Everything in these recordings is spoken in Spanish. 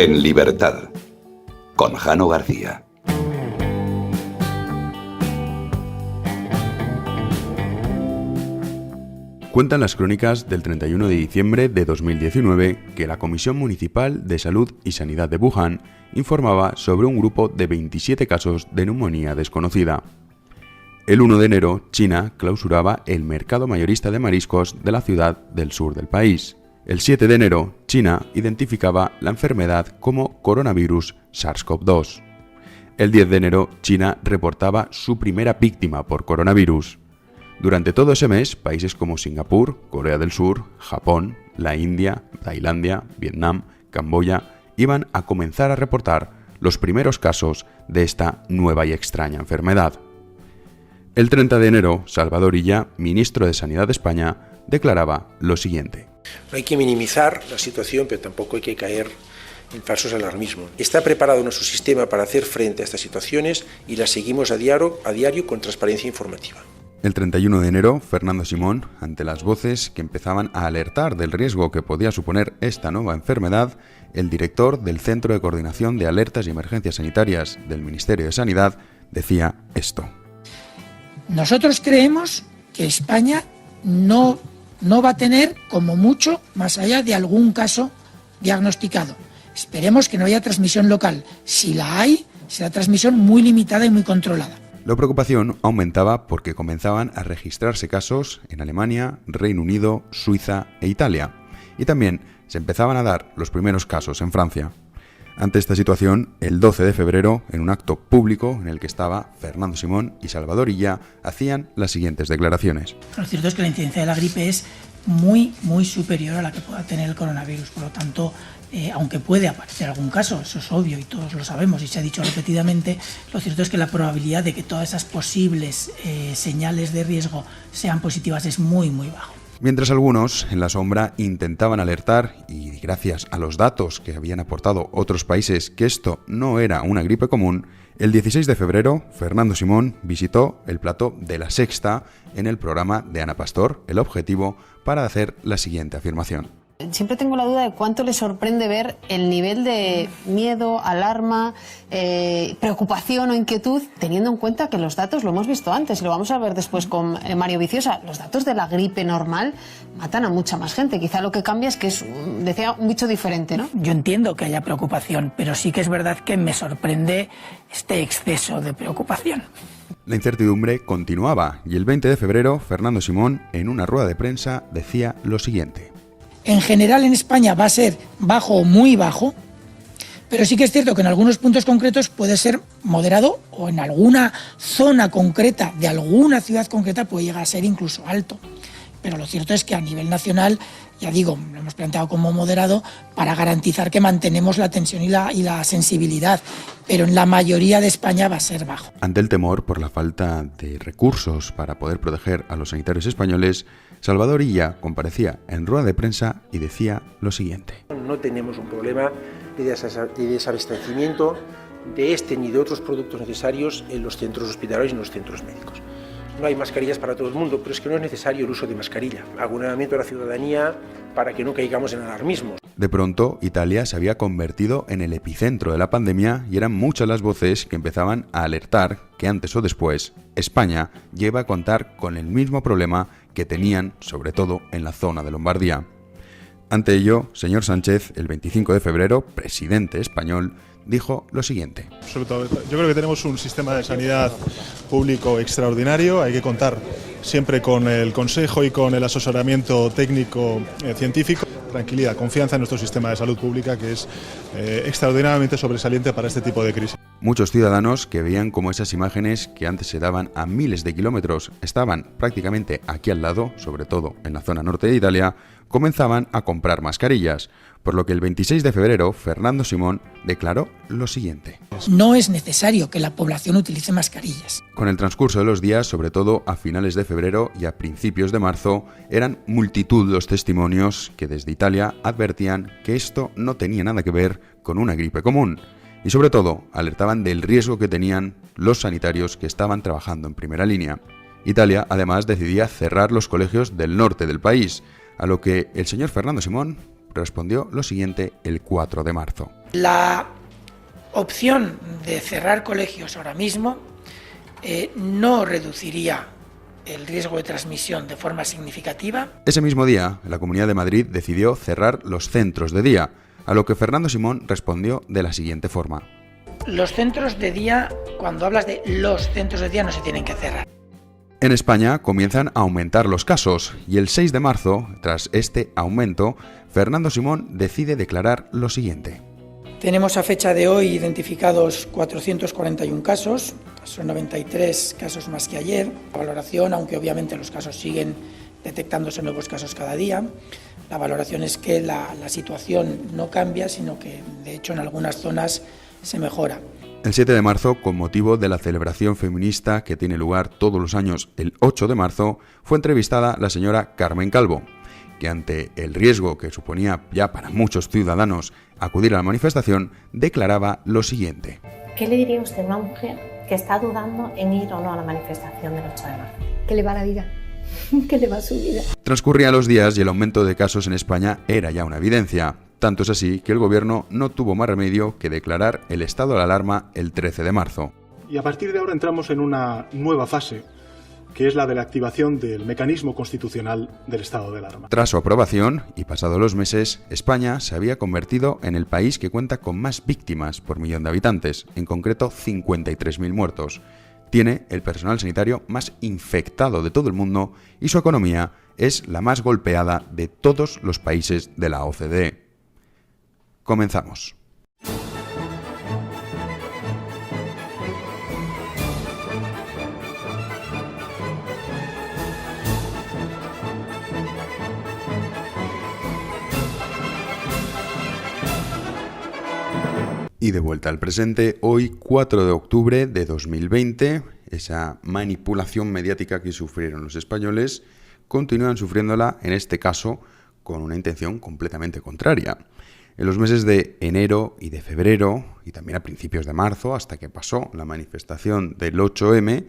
En libertad, con Jano García. Cuentan las crónicas del 31 de diciembre de 2019 que la Comisión Municipal de Salud y Sanidad de Wuhan informaba sobre un grupo de 27 casos de neumonía desconocida. El 1 de enero, China clausuraba el mercado mayorista de mariscos de la ciudad del sur del país. El 7 de enero, China identificaba la enfermedad como coronavirus SARS-CoV-2. El 10 de enero, China reportaba su primera víctima por coronavirus. Durante todo ese mes, países como Singapur, Corea del Sur, Japón, la India, Tailandia, Vietnam, Camboya iban a comenzar a reportar los primeros casos de esta nueva y extraña enfermedad. El 30 de enero, Salvador Illa, ministro de Sanidad de España, declaraba lo siguiente. No hay que minimizar la situación, pero tampoco hay que caer en falsos alarmismos. Está preparado nuestro sistema para hacer frente a estas situaciones y las seguimos a diario con transparencia informativa. El 31 de enero, Fernando Simón, ante las voces que empezaban a alertar del riesgo que podía suponer esta nueva enfermedad, el director del Centro de Coordinación de Alertas y Emergencias Sanitarias del Ministerio de Sanidad decía esto. Nosotros creemos que España no va a tener, como mucho, más allá de algún caso diagnosticado. Esperemos que no haya transmisión local. Si la hay, será transmisión muy limitada y muy controlada. La preocupación aumentaba porque comenzaban a registrarse casos en Alemania, Reino Unido, Suiza e Italia. Y también se empezaban a dar los primeros casos en Francia. Ante esta situación, el 12 de febrero, en un acto público en el que estaba Fernando Simón y Salvador Illa, hacían las siguientes declaraciones. Lo cierto es que la incidencia de la gripe es muy superior a la que pueda tener el coronavirus. Por lo tanto, aunque puede aparecer algún caso, eso es obvio y todos lo sabemos y se ha dicho repetidamente, lo cierto es que la probabilidad de que todas esas posibles señales de riesgo sean positivas es muy bajo. Mientras algunos, en la sombra, intentaban alertar, y gracias a los datos que habían aportado otros países que esto no era una gripe común, el 16 de febrero, Fernando Simón visitó el plató de La Sexta en el programa de Ana Pastor, El Objetivo, para hacer la siguiente afirmación. Siempre tengo la duda de cuánto le sorprende ver el nivel de miedo, alarma, preocupación o inquietud, teniendo en cuenta que los datos, lo hemos visto antes y lo vamos a ver después con Mario Viciosa, los datos de la gripe normal matan a mucha más gente. Quizá lo que cambia es que es, decía, un bicho diferente, ¿no? Yo entiendo que haya preocupación, pero sí que es verdad que me sorprende este exceso de preocupación. La incertidumbre continuaba y el 20 de febrero, Fernando Simón, en una rueda de prensa, decía lo siguiente. En general en España va a ser bajo o muy bajo, pero sí que es cierto que en algunos puntos concretos puede ser moderado o en alguna zona concreta de alguna ciudad concreta puede llegar a ser incluso alto. Pero lo cierto es que a nivel nacional, ya digo, lo hemos planteado como moderado para garantizar que mantenemos la tensión y la sensibilidad, pero en la mayoría de España va a ser bajo. Ante el temor por la falta de recursos para poder proteger a los sanitarios españoles, Salvador Illa comparecía en rueda de prensa y decía lo siguiente. No tenemos un problema de desabastecimiento de este ni de otros productos necesarios en los centros hospitalarios y en los centros médicos. No hay mascarillas para todo el mundo, pero es que no es necesario el uso de mascarilla. Hago un llamamiento a la ciudadanía para que no caigamos en alarmismos. De pronto, Italia se había convertido en el epicentro de la pandemia y eran muchas las voces que empezaban a alertar que antes o después España lleva a contar con el mismo problema que tenían, sobre todo en la zona de Lombardía. Ante ello, señor Sánchez, el 25 de febrero, presidente español, dijo lo siguiente. Yo creo que tenemos un sistema de sanidad público extraordinario, hay que contar siempre con el consejo y con el asesoramiento técnico científico. Tranquilidad, confianza en nuestro sistema de salud pública que es extraordinariamente sobresaliente para este tipo de crisis. Muchos ciudadanos que veían cómo esas imágenes que antes se daban a miles de kilómetros estaban prácticamente aquí al lado, sobre todo en la zona norte de Italia, comenzaban a comprar mascarillas, por lo que el 26 de febrero Fernando Simón declaró lo siguiente. No es necesario que la población utilice mascarillas. Con el transcurso de los días, sobre todo a finales de febrero y a principios de marzo, eran multitud los testimonios que desde Italia advertían que esto no tenía nada que ver con una gripe común. Y sobre todo, alertaban del riesgo que tenían los sanitarios que estaban trabajando en primera línea. Italia, además, decidía cerrar los colegios del norte del país, a lo que el señor Fernando Simón respondió lo siguiente el 4 de marzo. La opción de cerrar colegios ahora mismo no reduciría el riesgo de transmisión de forma significativa. Ese mismo día, la Comunidad de Madrid decidió cerrar los centros de día, a lo que Fernando Simón respondió de la siguiente forma. Los centros de día, cuando hablas de los centros de día, no se tienen que cerrar. En España comienzan a aumentar los casos y el 6 de marzo, tras este aumento, Fernando Simón decide declarar lo siguiente. Tenemos a fecha de hoy identificados 441 casos, son 93 casos más que ayer. La valoración, aunque obviamente los casos siguen detectándose nuevos casos cada día, la valoración es que la situación no cambia, sino que de hecho en algunas zonas se mejora. El 7 de marzo, con motivo de la celebración feminista que tiene lugar todos los años el 8 de marzo, fue entrevistada la señora Carmen Calvo, que ante el riesgo que suponía ya para muchos ciudadanos acudir a la manifestación, declaraba lo siguiente. ¿Qué le diría usted a una mujer que está dudando en ir o no a la manifestación del 8 de marzo? Que le va la vida, que le va su vida. Transcurrían los días y el aumento de casos en España era ya una evidencia. Tanto es así que el gobierno no tuvo más remedio que declarar el estado de alarma el 13 de marzo. Y a partir de ahora entramos en una nueva fase, que es la de la activación del mecanismo constitucional del estado de alarma. Tras su aprobación, y pasados los meses, España se había convertido en el país que cuenta con más víctimas por millón de habitantes, en concreto 53.000 muertos. Tiene el personal sanitario más infectado de todo el mundo y su economía es la más golpeada de todos los países de la OCDE. Comenzamos. Y de vuelta al presente, hoy 4 de octubre de 2020, esa manipulación mediática que sufrieron los españoles, continúan sufriéndola, en este caso, con una intención completamente contraria. En los meses de enero y de febrero, y también a principios de marzo, hasta que pasó la manifestación del 8M,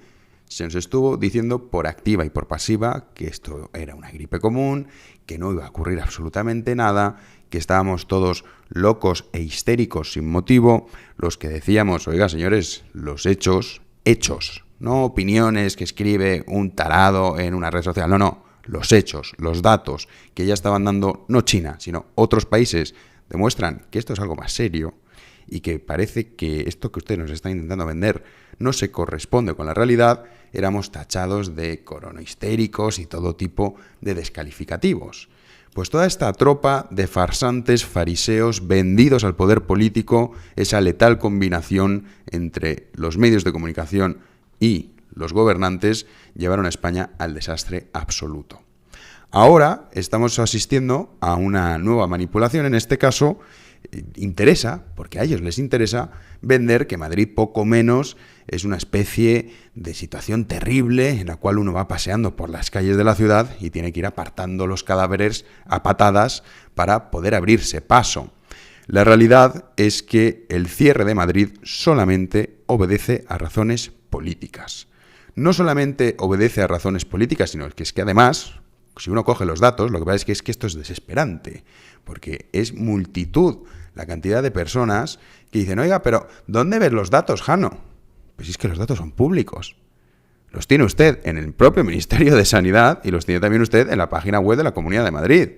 se nos estuvo diciendo por activa y por pasiva que esto era una gripe común, que no iba a ocurrir absolutamente nada, que estábamos todos locos e histéricos sin motivo, los que decíamos, oiga señores, los hechos, no opiniones que escribe un tarado en una red social, no, los hechos, los datos que ya estaban dando, no China, sino otros países, demuestran que esto es algo más serio y que parece que esto que usted nos está intentando vender no se corresponde con la realidad, éramos tachados de coronohistéricos y todo tipo de descalificativos. Pues toda esta tropa de farsantes fariseos vendidos al poder político, esa letal combinación entre los medios de comunicación y los gobernantes, llevaron a España al desastre absoluto. Ahora estamos asistiendo a una nueva manipulación, en este caso interesa, porque a ellos les interesa, vender que Madrid poco menos es una especie de situación terrible en la cual uno va paseando por las calles de la ciudad y tiene que ir apartando los cadáveres a patadas para poder abrirse paso. La realidad es que el cierre de Madrid solamente obedece a razones políticas. No solamente obedece a razones políticas, sino que es que además, si uno coge los datos, lo que pasa es que esto es desesperante, porque es multitud la cantidad de personas que dicen, oiga, pero ¿dónde ves los datos, Jano? Pues es que los datos son públicos. Los tiene usted en el propio Ministerio de Sanidad y los tiene también usted en la página web de la Comunidad de Madrid.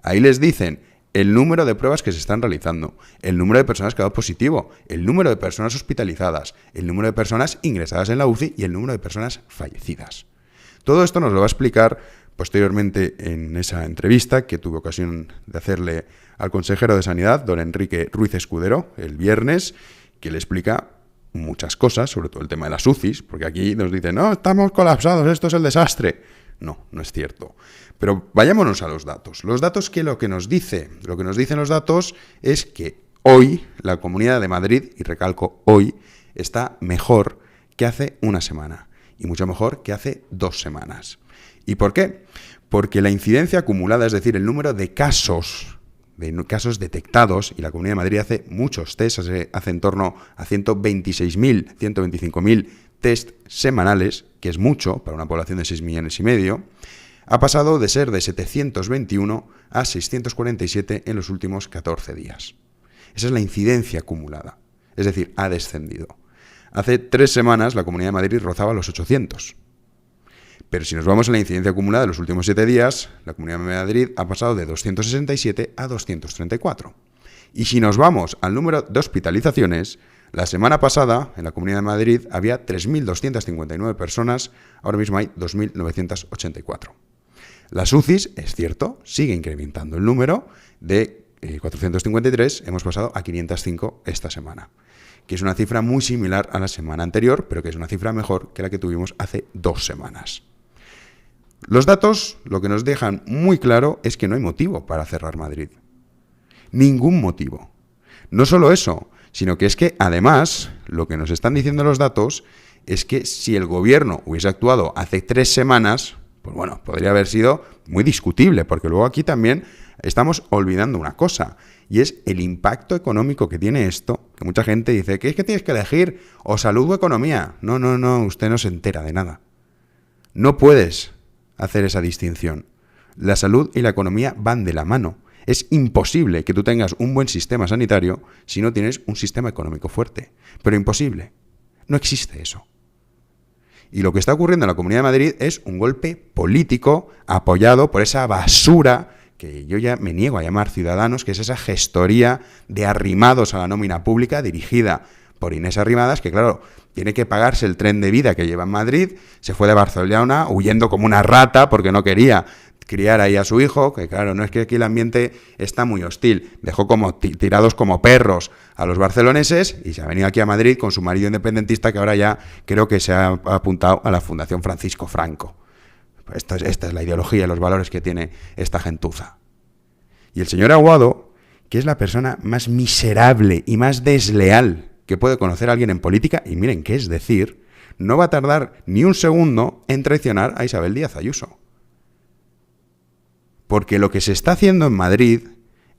Ahí les dicen el número de pruebas que se están realizando, el número de personas que ha dado positivo, el número de personas hospitalizadas, el número de personas ingresadas en la UCI y el número de personas fallecidas. Todo esto nos lo va a explicar posteriormente en esa entrevista que tuve ocasión de hacerle al consejero de Sanidad, don Enrique Ruiz Escudero, el viernes, que le explica muchas cosas, sobre todo el tema de las UCIs, porque aquí nos dicen, no, estamos colapsados, esto es el desastre. No, no es cierto. Pero vayámonos a los datos. Los datos que lo que nos dicen los datos es que hoy la Comunidad de Madrid, y recalco hoy, está mejor que hace una semana y mucho mejor que hace 2 semanas. ¿Y por qué? Porque la incidencia acumulada, es decir, el número de casos detectados, y la Comunidad de Madrid hace muchos test, hace en torno a 126.000, 125.000 test semanales, que es mucho para una población de 6,5 millones, ha pasado de ser de 721 a 647 en los últimos 14 días. Esa es la incidencia acumulada. Es decir, ha descendido. Hace 3 semanas la Comunidad de Madrid rozaba los 800. Pero si nos vamos a la incidencia acumulada de los últimos 7 días, la Comunidad de Madrid ha pasado de 267 a 234. Y si nos vamos al número de hospitalizaciones, la semana pasada en la Comunidad de Madrid había 3.259 personas, ahora mismo hay 2.984. Las UCIs, es cierto, sigue incrementando el número de 453, hemos pasado a 505 esta semana, que es una cifra muy similar a la semana anterior, pero que es una cifra mejor que la que tuvimos hace 2 semanas. Los datos lo que nos dejan muy claro es que no hay motivo para cerrar Madrid. Ningún motivo. No solo eso, sino que es que además lo que nos están diciendo los datos es que si el gobierno hubiese actuado hace 3 semanas, pues bueno, podría haber sido muy discutible, porque luego aquí también estamos olvidando una cosa, y es el impacto económico que tiene esto, que mucha gente dice que es que tienes que elegir o salud o economía. No, usted no se entera de nada. No puedes hacer esa distinción. La salud y la economía van de la mano. Es imposible que tú tengas un buen sistema sanitario si no tienes un sistema económico fuerte. Pero imposible. No existe eso. Y lo que está ocurriendo en la Comunidad de Madrid es un golpe político apoyado por esa basura que yo ya me niego a llamar Ciudadanos, que es esa gestoría de arrimados a la nómina pública dirigida por Inés Arrimadas, que claro, tiene que pagarse el tren de vida que lleva en Madrid, se fue de Barcelona huyendo como una rata porque no quería criar ahí a su hijo, que claro, no es que aquí el ambiente está muy hostil, dejó como tirados como perros a los barceloneses y se ha venido aquí a Madrid con su marido independentista, que ahora ya creo que se ha apuntado a la Fundación Francisco Franco. Esta es la ideología y los valores que tiene esta gentuza. Y el señor Aguado, que es la persona más miserable y más desleal que puede conocer a alguien en política, y miren qué es decir, no va a tardar ni un segundo en traicionar a Isabel Díaz Ayuso. Porque lo que se está haciendo en Madrid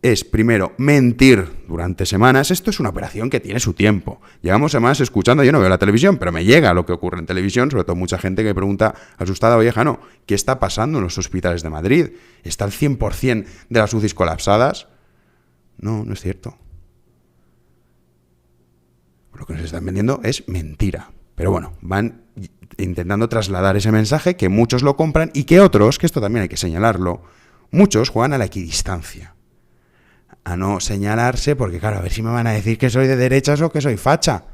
es, primero, mentir durante semanas. Esto es una operación que tiene su tiempo. Llevamos semanas escuchando, yo no veo la televisión, pero me llega lo que ocurre en televisión, sobre todo mucha gente que me pregunta asustada, oye, Jano, ¿qué está pasando en los hospitales de Madrid? ¿Está el 100% de las UCIs colapsadas? No, no es cierto. Lo que nos están vendiendo es mentira. Pero bueno, van intentando trasladar ese mensaje, que muchos lo compran y que otros, que esto también hay que señalarlo, muchos juegan a la equidistancia. A no señalarse porque, claro, a ver si me van a decir que soy de derechas o que soy facha.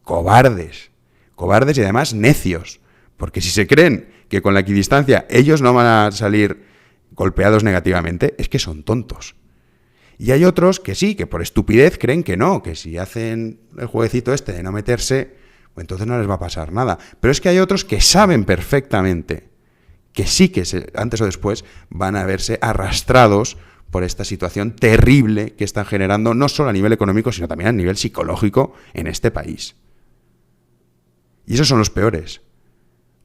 Cobardes. Cobardes y además necios. Porque si se creen que con la equidistancia ellos no van a salir golpeados negativamente, es que son tontos. Y hay otros que sí, que por estupidez creen que no, que si hacen el jueguecito este de no meterse, pues entonces no les va a pasar nada. Pero es que hay otros que saben perfectamente que sí que antes o después van a verse arrastrados por esta situación terrible que están generando, no solo a nivel económico, sino también a nivel psicológico en este país. Y esos son los peores,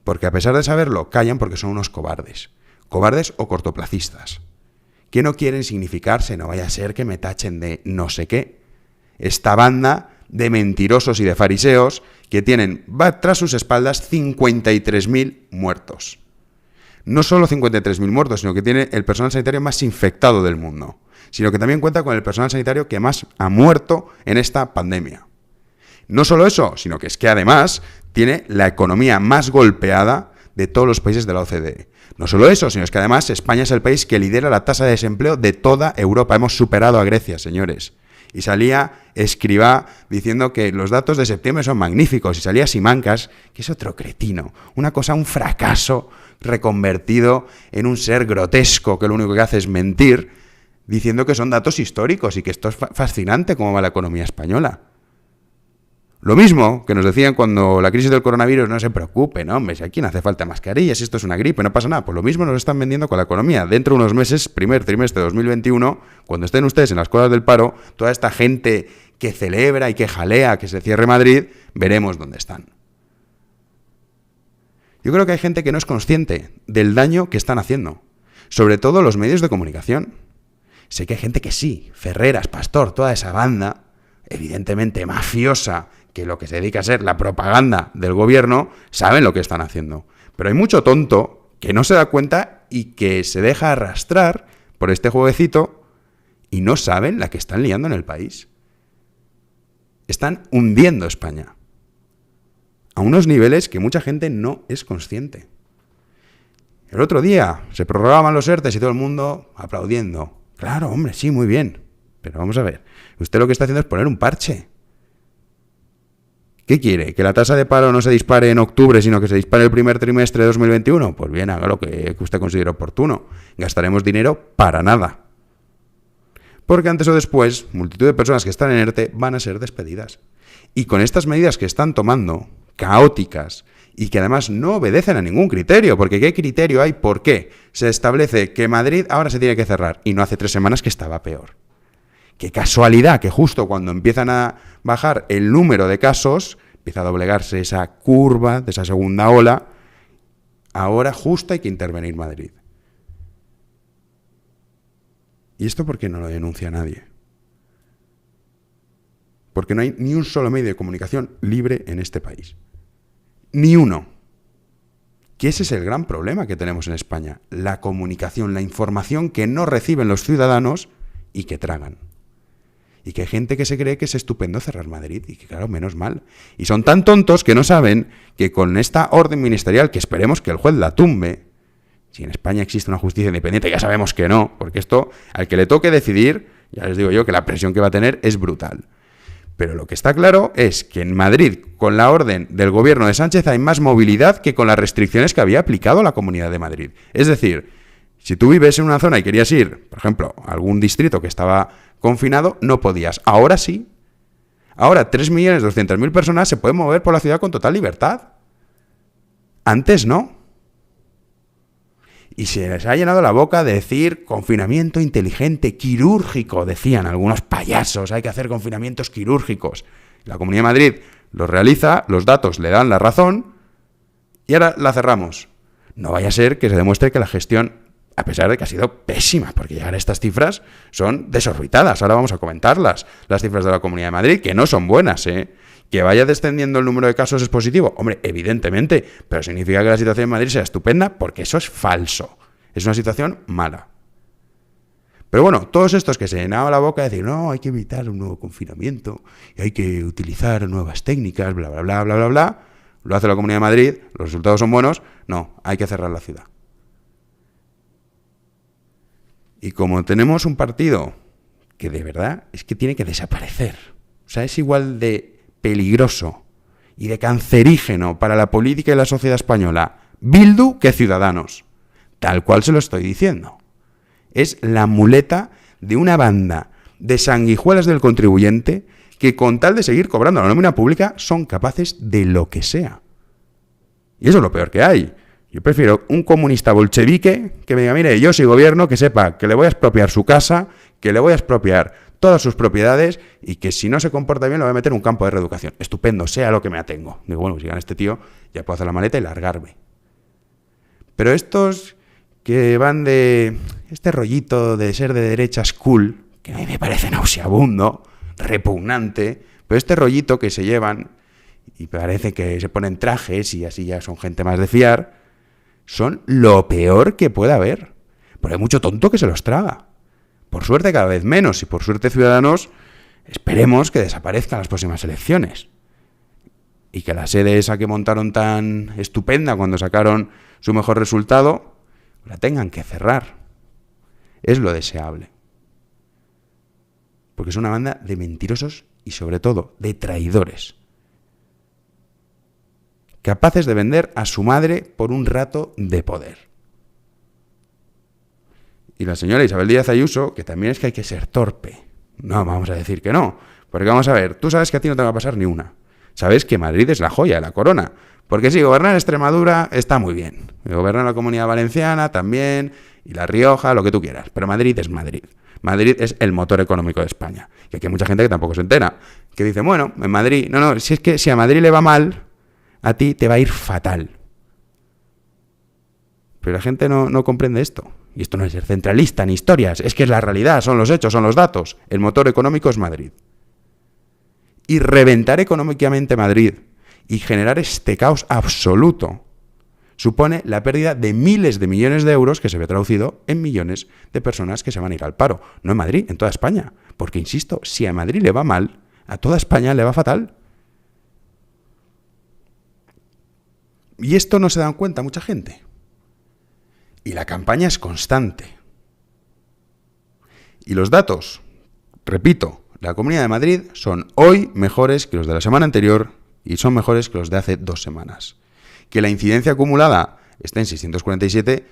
porque a pesar de saberlo, callan porque son unos cobardes. Cobardes o cortoplacistas, que no quieren significarse, no vaya a ser que me tachen de no sé qué. Esta banda de mentirosos y de fariseos que tienen tras sus espaldas 53.000 muertos. No solo 53.000 muertos, sino que tiene el personal sanitario más infectado del mundo, sino que también cuenta con el personal sanitario que más ha muerto en esta pandemia. No solo eso, sino que es que además tiene la economía más golpeada de todos los países de la OCDE. No solo eso, sino es que además España es el país que lidera la tasa de desempleo de toda Europa. Hemos superado a Grecia, señores. Y salía Escribá diciendo que los datos de septiembre son magníficos. Y salía Simancas, que es otro cretino. Una cosa, un fracaso reconvertido en un ser grotesco que lo único que hace es mentir, diciendo que son datos históricos y que esto es fascinante cómo va la economía española. Lo mismo que nos decían cuando la crisis del coronavirus, no se preocupe, no, hombre, si aquí no hace falta mascarillas, si esto es una gripe, no pasa nada. Pues lo mismo nos están vendiendo con la economía. Dentro de unos meses, primer trimestre de 2021, cuando estén ustedes en las colas del paro, toda esta gente que celebra y que jalea que se cierre Madrid, veremos dónde están. Yo creo que hay gente que no es consciente del daño que están haciendo, sobre todo los medios de comunicación. Sé que hay gente que sí, Ferreras, Pastor, toda esa banda, evidentemente mafiosa, que lo que se dedica a ser la propaganda del gobierno, saben lo que están haciendo. Pero hay mucho tonto que no se da cuenta y que se deja arrastrar por este jueguecito y no saben la que están liando en el país. Están hundiendo España a unos niveles que mucha gente no es consciente. El otro día se prorrogaban los ERTEs y todo el mundo aplaudiendo. Claro, hombre, sí, muy bien. Pero vamos a ver, usted lo que está haciendo es poner un parche. ¿Qué quiere? ¿Que la tasa de paro no se dispare en octubre, sino que se dispare el primer trimestre de 2021? Pues bien, haga lo que usted considere oportuno. Gastaremos dinero para nada. Porque antes o después, multitud de personas que están en ERTE van a ser despedidas. Y con estas medidas que están tomando, caóticas, y que además no obedecen a ningún criterio, porque ¿qué criterio hay? ¿Por qué se establece que Madrid ahora se tiene que cerrar y no hace 3 semanas que estaba peor? Qué casualidad que justo cuando empiezan a bajar el número de casos, empieza a doblegarse esa curva de esa segunda ola, ahora justo hay que intervenir Madrid. ¿Y esto por qué no lo denuncia nadie? Porque no hay ni un solo medio de comunicación libre en este país. Ni uno. Que ese es el gran problema que tenemos en España. La comunicación, la información que no reciben los ciudadanos y que tragan. Y que hay gente que se cree que es estupendo cerrar Madrid. Y que claro, menos mal. Y son tan tontos que no saben que con esta orden ministerial, que esperemos que el juez la tumbe, si en España existe una justicia independiente, ya sabemos que no, porque esto, al que le toque decidir, ya les digo yo que la presión que va a tener es brutal. Pero lo que está claro es que en Madrid, con la orden del gobierno de Sánchez, hay más movilidad que con las restricciones que había aplicado la Comunidad de Madrid. Es decir, si tú vives en una zona y querías ir, por ejemplo, a algún distrito que estaba confinado, no podías. Ahora sí. Ahora 3.200.000 personas se pueden mover por la ciudad con total libertad. Antes no. Y se les ha llenado la boca de decir confinamiento inteligente, quirúrgico, decían algunos payasos, hay que hacer confinamientos quirúrgicos. La Comunidad de Madrid los realiza, los datos le dan la razón y ahora la cerramos. No vaya a ser que se demuestre que la gestión, a pesar de que ha sido pésima, porque llegar a estas cifras son desorbitadas. Ahora vamos a comentarlas, las cifras de la Comunidad de Madrid, que no son buenas, Que vaya descendiendo el número de casos es positivo. Hombre, evidentemente, pero significa que la situación en Madrid sea estupenda porque eso es falso. Es una situación mala. Pero bueno, todos estos que se llenaban la boca de decir, no, hay que evitar un nuevo confinamiento, y hay que utilizar nuevas técnicas, bla, bla, bla, bla, bla, bla, lo hace la Comunidad de Madrid, los resultados son buenos, no, hay que cerrar la ciudad. Y como tenemos un partido que de verdad es que tiene que desaparecer, o sea, es igual de peligroso y de cancerígeno para la política y la sociedad española Bildu que Ciudadanos, tal cual se lo estoy diciendo. Es la muleta de una banda de sanguijuelas del contribuyente que con tal de seguir cobrando la nómina pública son capaces de lo que sea. Y eso es lo peor que hay. Yo prefiero un comunista bolchevique que me diga, mire, yo soy gobierno, que sepa que le voy a expropiar su casa, que le voy a expropiar todas sus propiedades y que si no se comporta bien lo voy a meter en un campo de reeducación. Estupendo, sea lo que me atengo. Digo, bueno, si gana este tío, ya puedo hacer la maleta y largarme. Pero estos que van de este rollito de ser de derechas cool, que a mí me parece nauseabundo, repugnante, pero este rollito que se llevan y parece que se ponen trajes y así ya son gente más de fiar, son lo peor que puede haber. Porque hay mucho tonto que se los traga. Por suerte cada vez menos y por suerte Ciudadanos esperemos que desaparezcan las próximas elecciones. Y que la sede esa que montaron tan estupenda cuando sacaron su mejor resultado, la tengan que cerrar. Es lo deseable. Porque es una banda de mentirosos y sobre todo de traidores. Capaces de vender a su madre por un rato de poder. Y la señora Isabel Díaz Ayuso, que también es que hay que ser torpe. No, vamos a decir que no. Porque vamos a ver, tú sabes que a ti no te va a pasar ni una. Sabes que Madrid es la joya de la corona. Porque sí, gobernar Extremadura está muy bien. Gobernar la Comunidad Valenciana también, y La Rioja, lo que tú quieras. Pero Madrid es Madrid. Madrid es el motor económico de España. Y aquí hay mucha gente que tampoco se entera. Que dice, bueno, en Madrid... No, si es que si a Madrid le va mal, a ti te va a ir fatal. Pero la gente no comprende esto. Y esto no es ser centralista ni historias, es que es la realidad, son los hechos, son los datos. El motor económico es Madrid. Y reventar económicamente Madrid y generar este caos absoluto supone la pérdida de miles de millones de euros que se ve traducido en millones de personas que se van a ir al paro. No en Madrid, en toda España. Porque, insisto, si a Madrid le va mal, a toda España le va fatal. Y esto no se dan cuenta mucha gente. Y la campaña es constante. Y los datos, repito, la Comunidad de Madrid son hoy mejores que los de la semana anterior y son mejores que los de hace 2 semanas. Que la incidencia acumulada esté en 647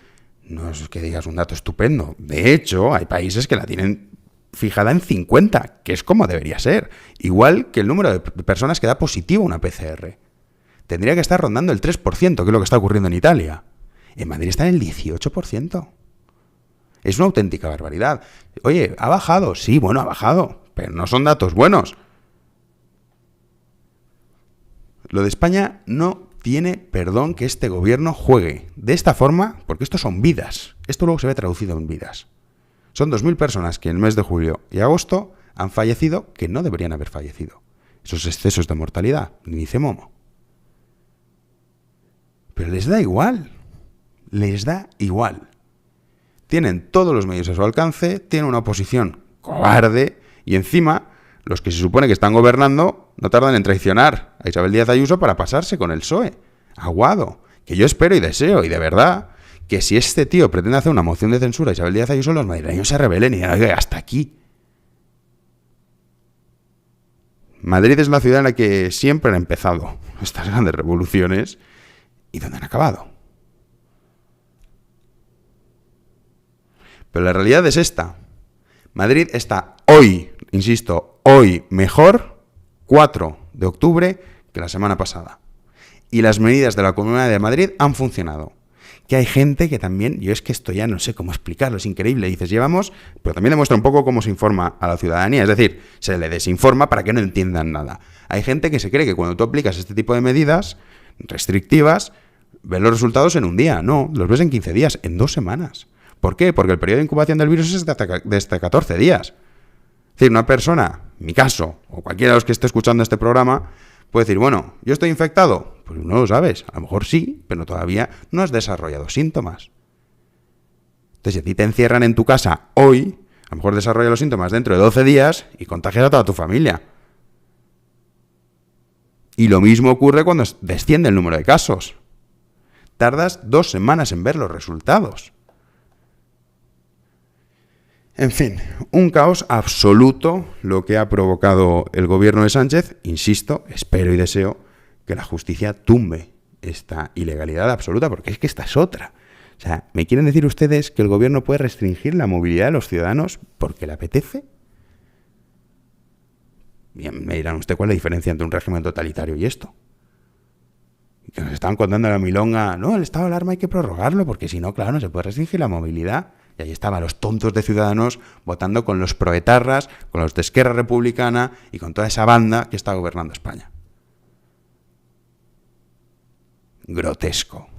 no es que digas un dato estupendo. De hecho, hay países que la tienen fijada en 50, que es como debería ser. Igual que el número de personas que da positivo una PCR. Tendría que estar rondando el 3%, que es lo que está ocurriendo en Italia. En Madrid está en el 18%. Es una auténtica barbaridad. Oye, ¿ha bajado? Sí, bueno, ha bajado, pero no son datos buenos. Lo de España no tiene perdón que este gobierno juegue de esta forma, porque esto son vidas. Esto luego se ve traducido en vidas. Son 2.000 personas que en el mes de julio y agosto han fallecido que no deberían haber fallecido. Esos excesos de mortalidad, ni dice momo. Pero les da igual. Les da igual. Tienen todos los medios a su alcance, tienen una oposición cobarde y encima los que se supone que están gobernando no tardan en traicionar a Isabel Díaz Ayuso para pasarse con el PSOE. Aguado. Que yo espero y deseo, y de verdad, que si este tío pretende hacer una moción de censura a Isabel Díaz Ayuso, los madrileños se rebelen y digan, oye, hasta aquí. Madrid es la ciudad en la que siempre han empezado estas grandes revoluciones y donde han acabado. Pero la realidad es esta. Madrid está hoy, insisto, hoy mejor, 4 de octubre, que la semana pasada. Y las medidas de la Comunidad de Madrid han funcionado. Que hay gente que también, yo es que esto ya no sé cómo explicarlo, es increíble. Dices, llevamos, pero también demuestra un poco cómo se informa a la ciudadanía. Es decir, se le desinforma para que no entiendan nada. Hay gente que se cree que cuando tú aplicas este tipo de medidas restrictivas, ves los resultados en un día. No, los ves en 15 días, en 2 semanas. ¿Por qué? Porque el periodo de incubación del virus es de hasta 14 días. Es decir, una persona, en mi caso, o cualquiera de los que esté escuchando este programa, puede decir, bueno, ¿yo estoy infectado? Pues no lo sabes. A lo mejor sí, pero todavía no has desarrollado síntomas. Entonces, si a ti te encierran en tu casa hoy, a lo mejor desarrollas los síntomas dentro de 12 días y contagias a toda tu familia. Y lo mismo ocurre cuando desciende el número de casos. Tardas 2 semanas en ver los resultados. En fin, un caos absoluto lo que ha provocado el gobierno de Sánchez. Insisto, espero y deseo que la justicia tumbe esta ilegalidad absoluta, porque es que esta es otra. O sea, ¿me quieren decir ustedes que el gobierno puede restringir la movilidad de los ciudadanos porque le apetece? Bien, me dirán usted cuál es la diferencia entre un régimen totalitario y esto. Que nos estaban contando la milonga, no, el estado de alarma hay que prorrogarlo, porque si no, claro, no se puede restringir la movilidad. Y ahí estaban los tontos de Ciudadanos votando con los proetarras, con los de Esquerra Republicana y con toda esa banda que está gobernando España. Grotesco.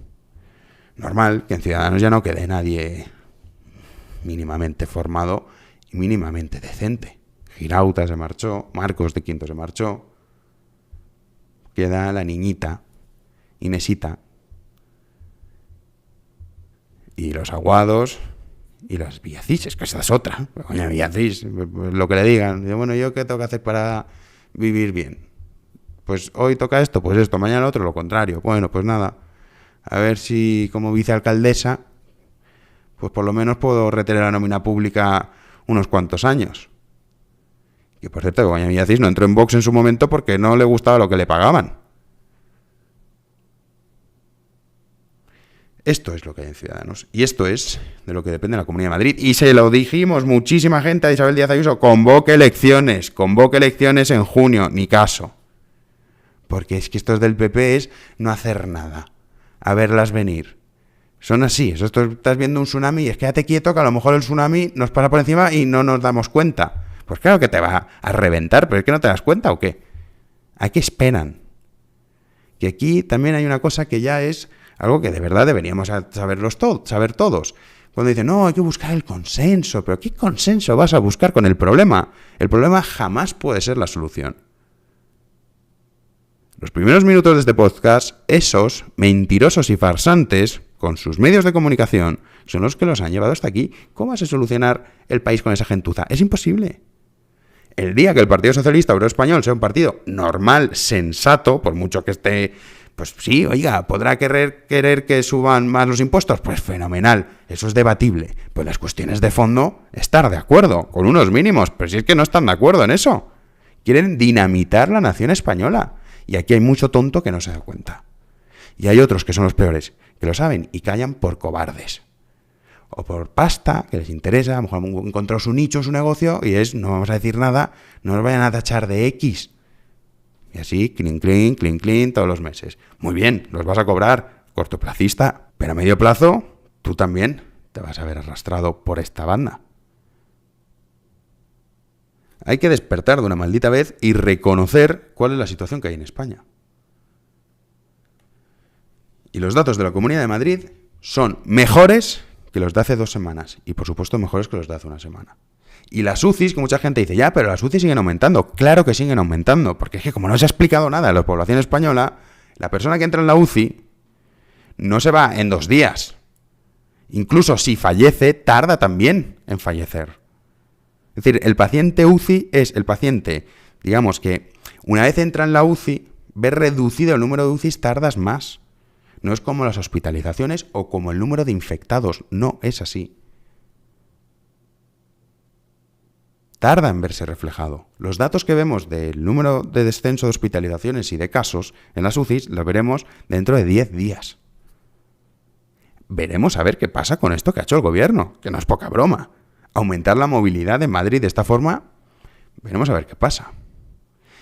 Normal que en Ciudadanos ya no quede nadie mínimamente formado y mínimamente decente. Girauta se marchó, Marcos de Quinto se marchó. Queda la niñita, Inesita. Y los Aguados y las Villacís, es que esa es otra. Coño, Villacís, lo que le digan. Bueno, ¿yo qué tengo que hacer para vivir bien? Pues hoy toca esto, pues esto, mañana otro, lo contrario. Bueno, pues nada. A ver si como vicealcaldesa, pues por lo menos puedo retener la nómina pública unos cuantos años. Y por cierto, Begoña Villacís no entró en Vox en su momento porque no le gustaba lo que le pagaban. Esto es lo que hay en Ciudadanos. Y esto es de lo que depende la Comunidad de Madrid. Y se lo dijimos muchísima gente a Isabel Díaz Ayuso. Convoque elecciones en junio. Ni caso. Porque es que estos del PP es no hacer nada. A verlas venir. Son así. Estás viendo un tsunami y es quédate quieto que a lo mejor el tsunami nos pasa por encima y no nos damos cuenta. Pues claro que te va a reventar, pero es que no te das cuenta o qué. ¿A qué esperan? Que aquí también hay una cosa que ya es algo que de verdad deberíamos saber todos. Cuando dicen, no, hay que buscar el consenso. ¿Pero qué consenso vas a buscar con el problema? El problema jamás puede ser la solución. Los primeros minutos de este podcast, esos mentirosos y farsantes, con sus medios de comunicación, son los que los han llevado hasta aquí. ¿Cómo vas a solucionar el país con esa gentuza? Es imposible. El día que el Partido Socialista Obrero Español sea un partido normal, sensato, por mucho que esté, pues sí, oiga, ¿podrá querer que suban más los impuestos? Pues fenomenal, eso es debatible. Pues las cuestiones de fondo, estar de acuerdo, con unos mínimos, pero si es que no están de acuerdo en eso. Quieren dinamitar la nación española. Y aquí hay mucho tonto que no se da cuenta. Y hay otros que son los peores, que lo saben y callan por cobardes. O por pasta, que les interesa, a lo mejor han encontrado su nicho, su negocio, y no vamos a decir nada, no nos vayan a tachar de X. Y así, clean, todos los meses. Muy bien, los vas a cobrar, cortoplacista, pero a medio plazo, tú también te vas a ver arrastrado por esta banda. Hay que despertar de una maldita vez y reconocer cuál es la situación que hay en España. Y los datos de la Comunidad de Madrid son mejores que los de hace 2 semanas. Y por supuesto mejores que los de hace 1 semana. Y las UCIs, que mucha gente dice, ya, pero las UCIs siguen aumentando. Claro que siguen aumentando, porque es que como no se ha explicado nada de la población española, la persona que entra en la UCI no se va en 2 días. Incluso si fallece, tarda también en fallecer. Es decir, el paciente UCI es el paciente, digamos que una vez entra en la UCI, ves reducido el número de UCIs, tardas más. No es como las hospitalizaciones o como el número de infectados, no es así. Tarda en verse reflejado. Los datos que vemos del número de descenso de hospitalizaciones y de casos en las UCIs los veremos dentro de 10 días. Veremos a ver qué pasa con esto que ha hecho el gobierno, que no es poca broma. Aumentar la movilidad en Madrid de esta forma, veremos a ver qué pasa.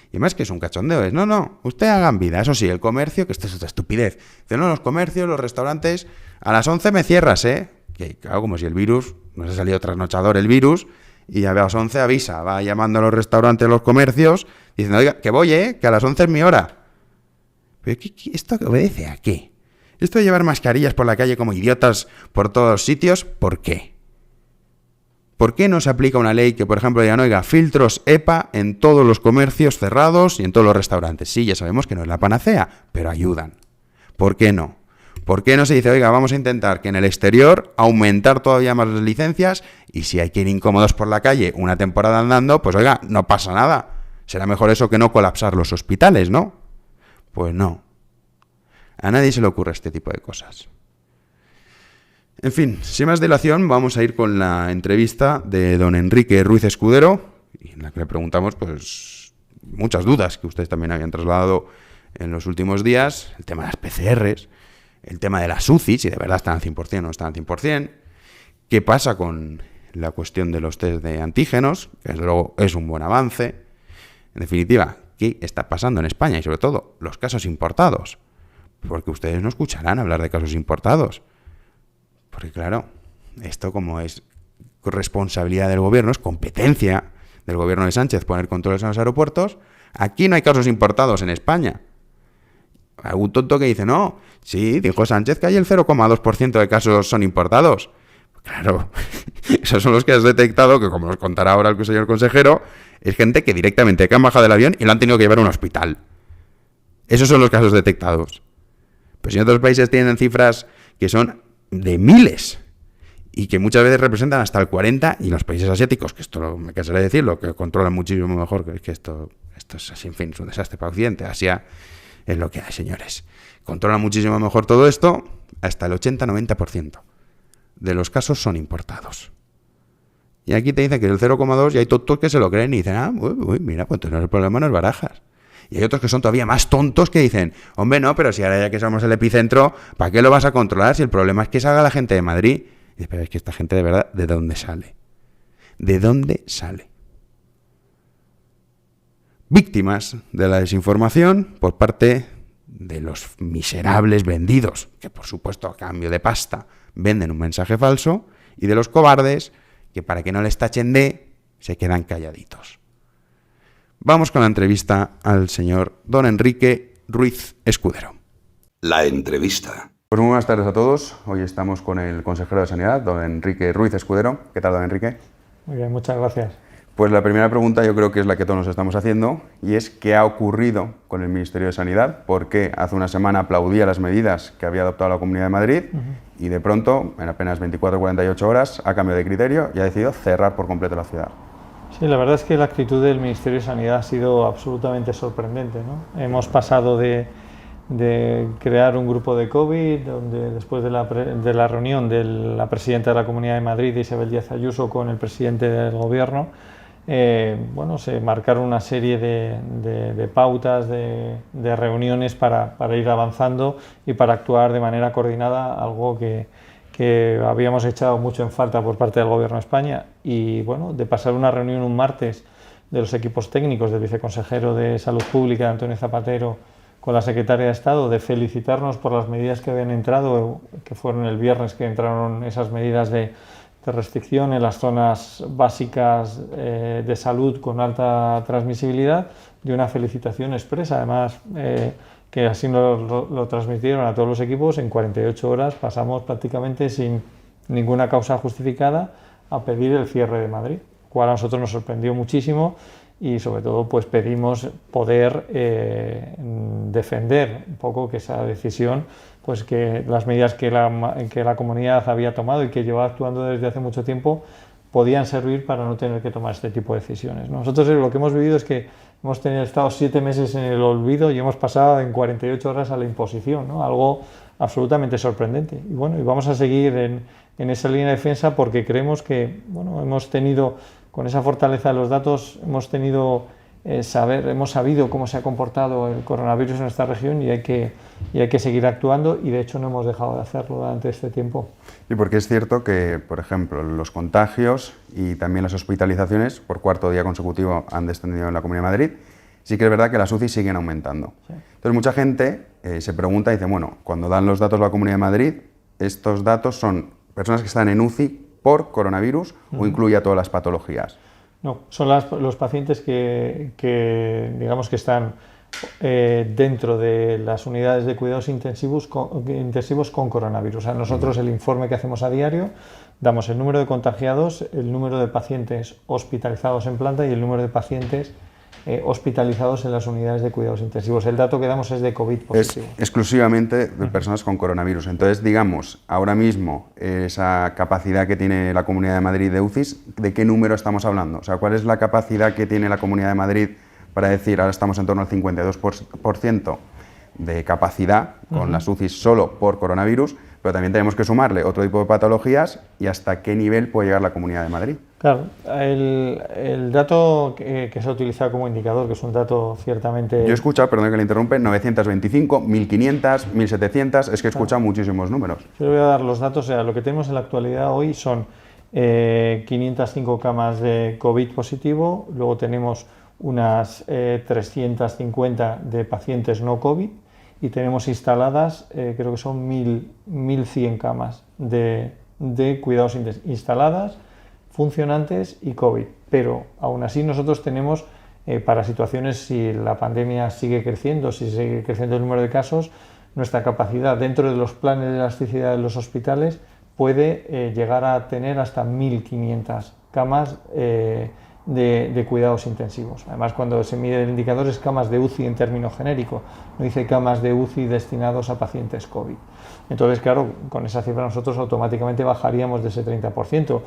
Y además que es un cachondeo, es, no, usted hagan vida, eso sí, el comercio, que esto es otra estupidez. Dicen, no, los comercios, los restaurantes, a las 11 me cierras, Que claro, como si el virus, nos ha salido trasnochador el virus, y a las 11 avisa, va llamando a los restaurantes, a los comercios, diciendo, oiga, que voy, que a las 11 es mi hora. Pero ¿esto obedece a qué? Esto de llevar mascarillas por la calle como idiotas por todos los sitios, ¿por qué? ¿Por qué no se aplica una ley que, por ejemplo, digan, oiga, filtros EPA en todos los comercios cerrados y en todos los restaurantes? Sí, ya sabemos que no es la panacea, pero ayudan. ¿Por qué no? ¿Por qué no se dice, oiga, vamos a intentar que en el exterior aumentar todavía más las licencias y si hay que ir incómodos por la calle una temporada andando, pues oiga, no pasa nada. Será mejor eso que no colapsar los hospitales, ¿no? Pues no. A nadie se le ocurre este tipo de cosas. En fin, sin más dilación, vamos a ir con la entrevista de don Enrique Ruiz Escudero, en la que le preguntamos pues muchas dudas que ustedes también habían trasladado en los últimos días, el tema de las PCRs, el tema de las UCI, si de verdad están al 100% o no están al 100%, qué pasa con la cuestión de los test de antígenos, que desde luego es un buen avance, en definitiva, qué está pasando en España y sobre todo los casos importados, porque ustedes no escucharán hablar de casos importados. Porque claro, esto como es responsabilidad del gobierno, es competencia del gobierno de Sánchez poner controles en los aeropuertos, aquí no hay casos importados en España. Algún tonto que dice, no, sí, dijo Sánchez que hay el 0,2% de casos son importados. Claro, esos son los que has detectado, que como nos contará ahora el señor consejero, es gente que directamente han bajado del avión y lo han tenido que llevar a un hospital. Esos son los casos detectados. Pero si en otros países tienen cifras que son de miles y que muchas veces representan hasta el 40%, y los países asiáticos, que esto me cansaré de decirlo, que controlan muchísimo mejor, que esto es así, en fin, es un desastre para Occidente. Asia es lo que hay, señores. Controlan muchísimo mejor todo esto, hasta el 80-90% de los casos son importados. Y aquí te dicen que es el 0,2 y hay tontos que se lo creen y dicen, mira, pues entonces el problema no es barajas. Y hay otros que son todavía más tontos que dicen, hombre, no, pero si ahora ya que somos el epicentro, ¿para qué lo vas a controlar si el problema es que salga la gente de Madrid? Y dices, pero es que esta gente de verdad, ¿de dónde sale? ¿De dónde sale? Víctimas de la desinformación por parte de los miserables vendidos, que por supuesto a cambio de pasta venden un mensaje falso, y de los cobardes que para que no les tachen se quedan calladitos. Vamos con la entrevista al señor don Enrique Ruiz Escudero. La entrevista. Pues muy buenas tardes a todos. Hoy estamos con el consejero de Sanidad, don Enrique Ruiz Escudero. ¿Qué tal, don Enrique? Muy bien, muchas gracias. Pues la primera pregunta yo creo que es la que todos nos estamos haciendo, y es ¿qué ha ocurrido con el Ministerio de Sanidad? Porque hace una semana aplaudía las medidas que había adoptado la Comunidad de Madrid y de pronto, en apenas 24 o 48 horas, ha cambiado de criterio y ha decidido cerrar por completo la ciudad. Sí, la verdad es que la actitud del Ministerio de Sanidad ha sido absolutamente sorprendente, ¿no? Hemos pasado de crear un grupo de COVID, donde después de la reunión de la presidenta de la Comunidad de Madrid, Isabel Díaz Ayuso, con el presidente del Gobierno, se marcaron una serie de pautas, de reuniones para ir avanzando y para actuar de manera coordinada, algo que habíamos echado mucho en falta por parte del Gobierno de España. Y bueno, de pasar una reunión un martes de los equipos técnicos del viceconsejero de Salud Pública, Antonio Zapatero, con la secretaria de Estado, de felicitarnos por las medidas que habían entrado, que fueron el viernes que entraron esas medidas de restricción en las zonas básicas de salud con alta transmisibilidad, de una felicitación expresa, además que así lo transmitieron a todos los equipos. En 48 horas pasamos prácticamente sin ninguna causa justificada a pedir el cierre de Madrid, lo cual a nosotros nos sorprendió muchísimo, y sobre todo pues pedimos poder defender un poco que esa decisión, pues que las medidas que la comunidad había tomado y que llevaba actuando desde hace mucho tiempo podían servir para no tener que tomar este tipo de decisiones. Nosotros lo que hemos vivido es que hemos estado 7 meses en el olvido y hemos pasado en 48 horas a la imposición, ¿no? Algo absolutamente sorprendente. Y bueno, y vamos a seguir en esa línea de defensa, porque creemos que hemos tenido, con esa fortaleza de los datos, hemos sabido cómo se ha comportado el coronavirus en esta región, y hay que seguir actuando, y de hecho no hemos dejado de hacerlo durante este tiempo. Y porque es cierto que, por ejemplo, los contagios y también las hospitalizaciones por cuarto día consecutivo han descendido en la Comunidad de Madrid. Sí que es verdad que las UCI siguen aumentando. Sí. Entonces mucha gente se pregunta y dice, bueno, cuando dan los datos de la Comunidad de Madrid, ¿estos datos son personas que están en UCI por coronavirus o incluye a todas las patologías? No, son los pacientes que digamos que están dentro de las unidades de cuidados intensivos con coronavirus. O sea, nosotros el informe que hacemos a diario, damos el número de contagiados, el número de pacientes hospitalizados en planta y el número de pacientes hospitalizados en las unidades de cuidados intensivos. El dato que damos es de COVID positivo. Es exclusivamente de personas con coronavirus. Entonces, digamos, ahora mismo esa capacidad que tiene la Comunidad de Madrid de UCIs, ¿de qué número estamos hablando? O sea, ¿cuál es la capacidad que tiene la Comunidad de Madrid para decir, ahora estamos en torno al 52% de capacidad con las UCIs solo por coronavirus, pero también tenemos que sumarle otro tipo de patologías, y hasta qué nivel puede llegar la Comunidad de Madrid? Claro, el dato que se ha utilizado como indicador, que es un dato ciertamente... Yo he escuchado, perdón que le interrumpe, 925, 1500, 1700, es que he escuchado muchísimos números. Yo le voy a dar los datos. O sea, lo que tenemos en la actualidad hoy son 505 camas de COVID positivo, luego tenemos unas 350 de pacientes no COVID, y tenemos instaladas, creo que son 1.100 camas de cuidados instaladas, funcionantes y COVID. Pero aún así nosotros tenemos, para situaciones, si la pandemia sigue creciendo, si sigue creciendo el número de casos, nuestra capacidad dentro de los planes de elasticidad de los hospitales puede llegar a tener hasta 1.500 camas de cuidados intensivos. Además, cuando se mide el indicador es camas de UCI en término genérico, no dice camas de UCI destinados a pacientes COVID. Entonces, claro, con esa cifra nosotros automáticamente bajaríamos de ese 30%.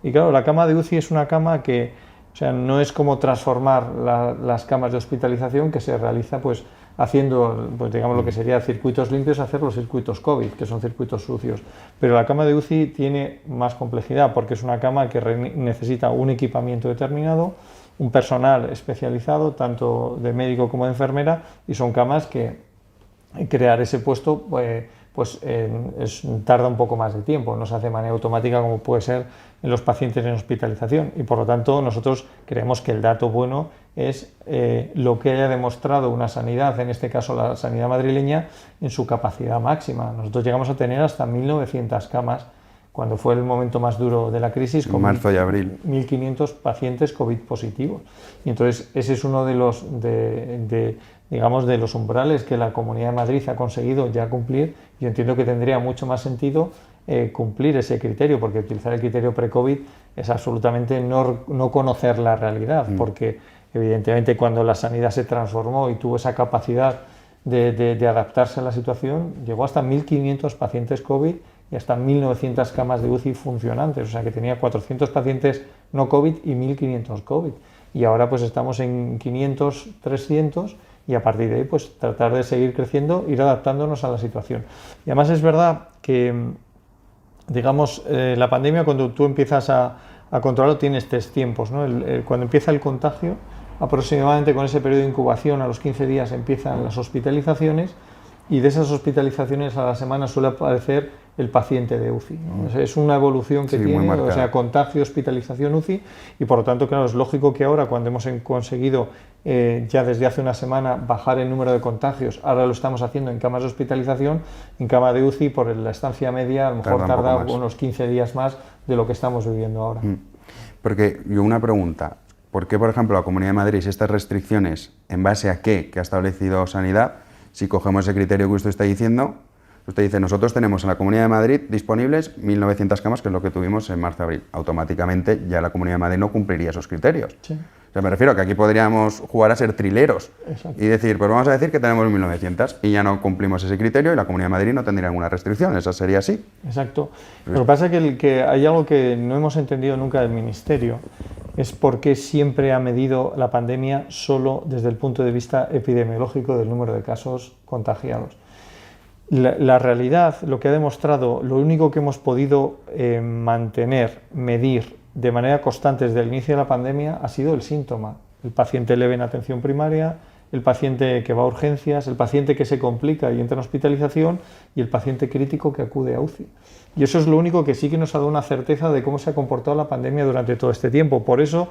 Y claro, la cama de UCI es una cama que, o sea, no es como transformar las camas de hospitalización, que se realiza pues haciendo, pues digamos, lo que sería circuitos limpios, hacer los circuitos COVID, que son circuitos sucios. Pero la cama de UCI tiene más complejidad, porque es una cama que necesita un equipamiento determinado, un personal especializado, tanto de médico como de enfermera, y son camas que crear ese puesto tarda un poco más de tiempo, no se hace de manera automática como puede ser en los pacientes en hospitalización, y por lo tanto nosotros creemos que el dato bueno es lo que haya demostrado una sanidad, en este caso la sanidad madrileña, en su capacidad máxima. Nosotros llegamos a tener hasta 1.900 camas cuando fue el momento más duro de la crisis, con marzo y abril. 1.500 pacientes COVID positivos. Y entonces ese es uno de los digamos, de los umbrales que la Comunidad de Madrid ha conseguido ya cumplir. Yo entiendo que tendría mucho más sentido cumplir ese criterio, porque utilizar el criterio pre-COVID es absolutamente no conocer la realidad, porque evidentemente cuando la sanidad se transformó y tuvo esa capacidad de adaptarse a la situación, llegó hasta 1.500 pacientes COVID y hasta 1.900 camas de UCI funcionantes, o sea que tenía 400 pacientes no COVID y 1.500 COVID. Y ahora pues estamos en 500, 300 y a partir de ahí pues tratar de seguir creciendo, ir adaptándonos a la situación. Y además es verdad que, digamos, la pandemia cuando tú empiezas a controlarlo tienes 3 tiempos, ¿no? Cuando empieza el contagio, aproximadamente con ese periodo de incubación a los 15 días empiezan las hospitalizaciones y de esas hospitalizaciones a la semana suele aparecer el paciente de UCI, ¿no? O sea, es una evolución que tiene, o sea, contagio, hospitalización, UCI, y por lo tanto, claro, es lógico que ahora cuando hemos conseguido ya desde hace una semana bajar el número de contagios, ahora lo estamos haciendo en camas de hospitalización, en cama de UCI por la estancia media, a lo mejor tarda unos 15 días más de lo que estamos viviendo ahora. Porque yo una pregunta, ¿por qué, por ejemplo, la Comunidad de Madrid, si estas restricciones, en base a qué que ha establecido Sanidad, si cogemos ese criterio que usted está diciendo, usted dice, nosotros tenemos en la Comunidad de Madrid disponibles 1.900 camas, que es lo que tuvimos en marzo-abril. Automáticamente ya la Comunidad de Madrid no cumpliría esos criterios. Sí. O sea, me refiero a que aquí podríamos jugar a ser trileros. Exacto. Y decir, pues vamos a decir que tenemos 1.900 y ya no cumplimos ese criterio y la Comunidad de Madrid no tendría ninguna restricción. ¿Esa sería así? Exacto. Lo que pasa es que hay algo que no hemos entendido nunca del Ministerio, es por qué siempre ha medido la pandemia solo desde el punto de vista epidemiológico del número de casos contagiados. La realidad, lo que ha demostrado, lo único que hemos podido mantener, medir de manera constante desde el inicio de la pandemia ha sido el síntoma. El paciente leve en atención primaria, el paciente que va a urgencias, el paciente que se complica y entra en hospitalización y el paciente crítico que acude a UCI. Y eso es lo único que sí que nos ha dado una certeza de cómo se ha comportado la pandemia durante todo este tiempo. Por eso,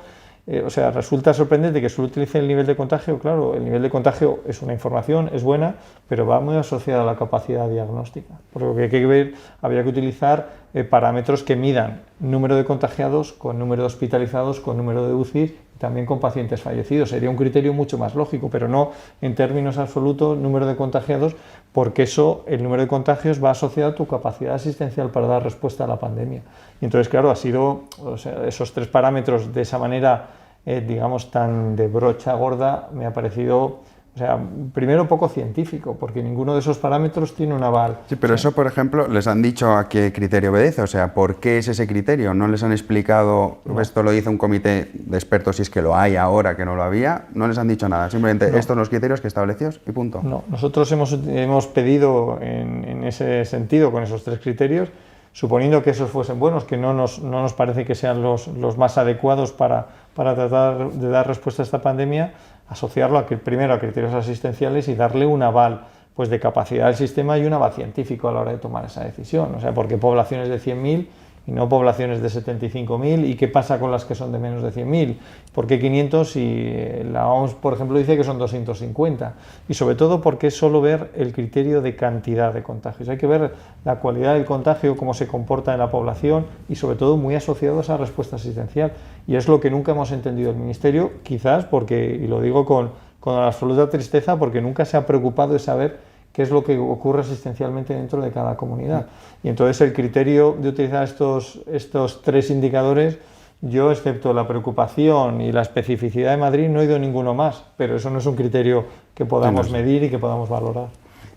o sea, resulta sorprendente que solo utilice el nivel de contagio. Claro, el nivel de contagio es una información, es buena, pero va muy asociada a la capacidad diagnóstica. Por lo que hay que ver, habría que utilizar parámetros que midan número de contagiados con número de hospitalizados, con número de UCI y también con pacientes fallecidos. Sería un criterio mucho más lógico, pero no en términos absolutos número de contagiados, porque eso, el número de contagios va asociado a tu capacidad asistencial para dar respuesta a la pandemia. Y entonces, claro, ha sido, o sea, esos 3 parámetros de esa manera, digamos, tan de brocha gorda, me ha parecido, o sea, primero poco científico, porque ninguno de esos parámetros tiene un aval. Sí, pero eso, por ejemplo, ¿les han dicho a qué criterio obedece? O sea, ¿por qué es ese criterio? ¿No les han explicado, no, esto lo dice un comité de expertos, si es que lo hay ahora, que no lo había? ¿No les han dicho nada? Simplemente estos son los criterios que establecidos y punto. No, nosotros hemos pedido en ese sentido, con esos 3 criterios, suponiendo que esos fuesen buenos, que no nos parece que sean los más adecuados para tratar de dar respuesta a esta pandemia, asociarlo primero a criterios asistenciales y darle un aval pues, de capacidad del sistema y un aval científico a la hora de tomar esa decisión. O sea, ¿por qué poblaciones de 100.000 y no poblaciones de 75.000? ¿Y qué pasa con las que son de menos de 100.000? ¿Por qué 500 y la OMS, por ejemplo, dice que son 250? Y sobre todo, ¿por qué solo ver el criterio de cantidad de contagios? Hay que ver la cualidad del contagio, cómo se comporta en la población y sobre todo muy asociado a esa respuesta asistencial. Y es lo que nunca hemos entendido el Ministerio, quizás porque, y lo digo con absoluta tristeza, porque nunca se ha preocupado de saber qué es lo que ocurre asistencialmente dentro de cada comunidad. Y entonces el criterio de utilizar estos 3 indicadores, yo, excepto la preocupación y la especificidad de Madrid, no he ido ninguno más, pero eso no es un criterio que podamos medir y que podamos valorar.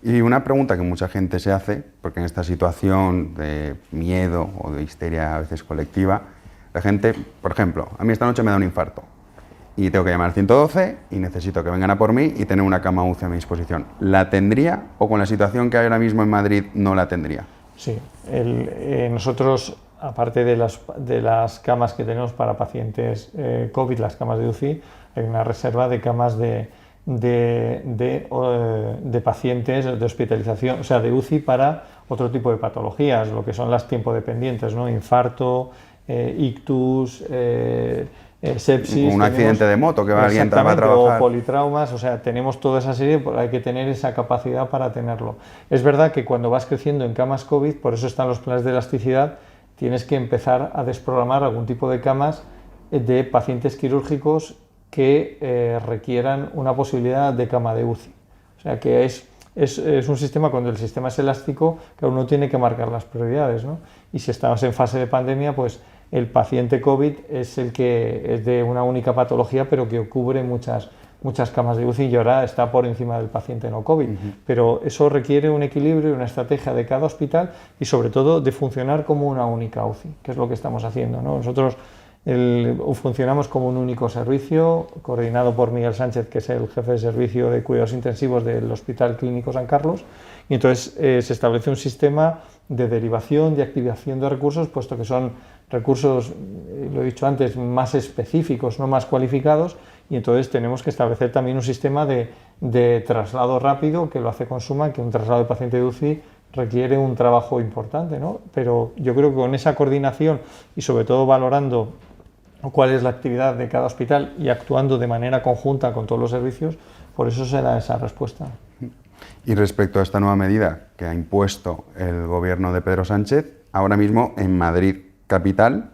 Y una pregunta que mucha gente se hace, porque en esta situación de miedo o de histeria a veces colectiva, la gente, por ejemplo, a mí esta noche me da un infarto y tengo que llamar al 112 y necesito que vengan a por mí y tener una cama UCI a mi disposición. ¿La tendría o con la situación que hay ahora mismo en Madrid no la tendría? Sí, nosotros, aparte de las camas que tenemos para pacientes COVID, las camas de UCI, hay una reserva de camas de pacientes de hospitalización, o sea, de UCI para otro tipo de patologías, lo que son las tiempo dependientes, ¿no? Infarto, ictus, sepsis, un accidente de moto que va alguien a trabajar, o politraumas, o sea, tenemos toda esa serie, hay que tener esa capacidad para tenerlo. Es verdad que cuando vas creciendo en camas COVID, por eso están los planes de elasticidad, tienes que empezar a desprogramar algún tipo de camas de pacientes quirúrgicos que requieran una posibilidad de cama de UCI. O sea, que es es un sistema, cuando el sistema es elástico, que uno tiene que marcar las prioridades, ¿no? Y si estamos en fase de pandemia, pues el paciente COVID es el que es de una única patología, pero que cubre muchas camas de UCI y ahora está por encima del paciente no COVID. Pero eso requiere un equilibrio y una estrategia de cada hospital y sobre todo de funcionar como una única UCI, que es lo que estamos haciendo, ¿no? Nosotros funcionamos como un único servicio, coordinado por Miguel Sánchez, que es el jefe de servicio de cuidados intensivos del Hospital Clínico San Carlos, y entonces se establece un sistema de derivación, de activación de recursos, puesto que son recursos, lo he dicho antes, más específicos, no más cualificados, y entonces tenemos que establecer también un sistema de traslado rápido, que lo hace Consuma, que un traslado de paciente de UCI requiere un trabajo importante, ¿no? Pero yo creo que con esa coordinación y sobre todo valorando cuál es la actividad de cada hospital y actuando de manera conjunta con todos los servicios, por eso se da esa respuesta. Y respecto a esta nueva medida que ha impuesto el gobierno de Pedro Sánchez, ahora mismo en Madrid capital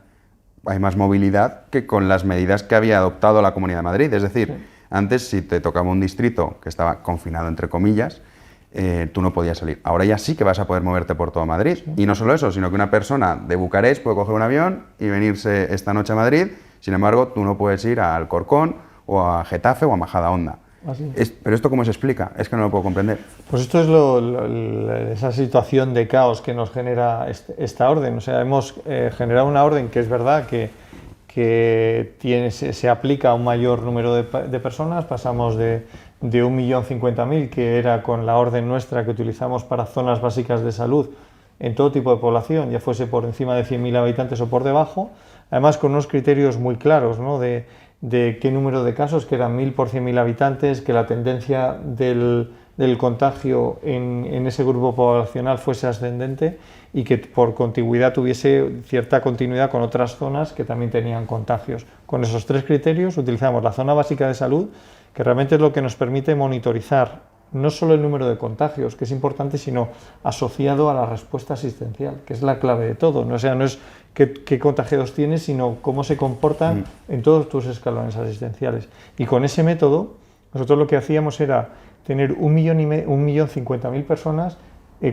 hay más movilidad que con las medidas que había adoptado la Comunidad de Madrid. Es decir, antes si te tocaba un distrito que estaba confinado entre comillas, tú no podías salir. Ahora ya sí que vas a poder moverte por todo Madrid. Y no solo eso, sino que una persona de Bucarest puede coger un avión y venirse esta noche a Madrid. Sin embargo, tú no puedes ir a Alcorcón o a Getafe o a Majadahonda. Pero ¿esto cómo se explica? Es que no lo puedo comprender. Pues esto es esa situación de caos que nos genera esta orden. O sea, hemos generado una orden que es verdad que se aplica a un mayor número de personas. Pasamos de 1.050.000, que era con la orden nuestra que utilizamos para zonas básicas de salud en todo tipo de población, ya fuese por encima de 100.000 habitantes o por debajo, además con unos criterios muy claros, ¿no? de qué número de casos, que eran 1.000 por 100.000 habitantes, que la tendencia del contagio en ese grupo poblacional fuese ascendente y que por contigüidad tuviese cierta continuidad con otras zonas que también tenían contagios. Con esos tres criterios utilizamos la zona básica de salud, que realmente es lo que nos permite monitorizar no solo el número de contagios, que es importante, sino asociado a la respuesta asistencial, que es la clave de todo. ¿No? O sea, no es qué contagios tienes, sino cómo se comportan en todos tus escalones asistenciales. Y con ese método, nosotros lo que hacíamos era tener 1.050.000 personas,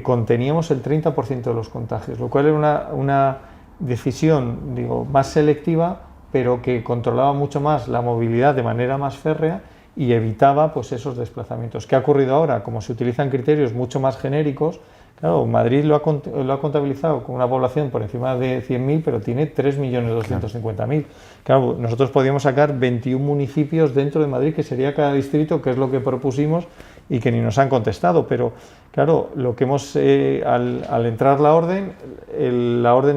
conteníamos el 30% de los contagios, lo cual era una decisión, digo, más selectiva, pero que controlaba mucho más la movilidad de manera más férrea y evitaba pues esos desplazamientos. ¿Qué ha ocurrido ahora? Como se utilizan criterios mucho más genéricos, claro, Madrid lo ha contabilizado con una población por encima de 100.000, pero tiene 3.250.000. Claro, nosotros podíamos sacar 21 municipios dentro de Madrid, que sería cada distrito, que es lo que propusimos y que ni nos han contestado, pero claro, lo que hemos, al entrar la orden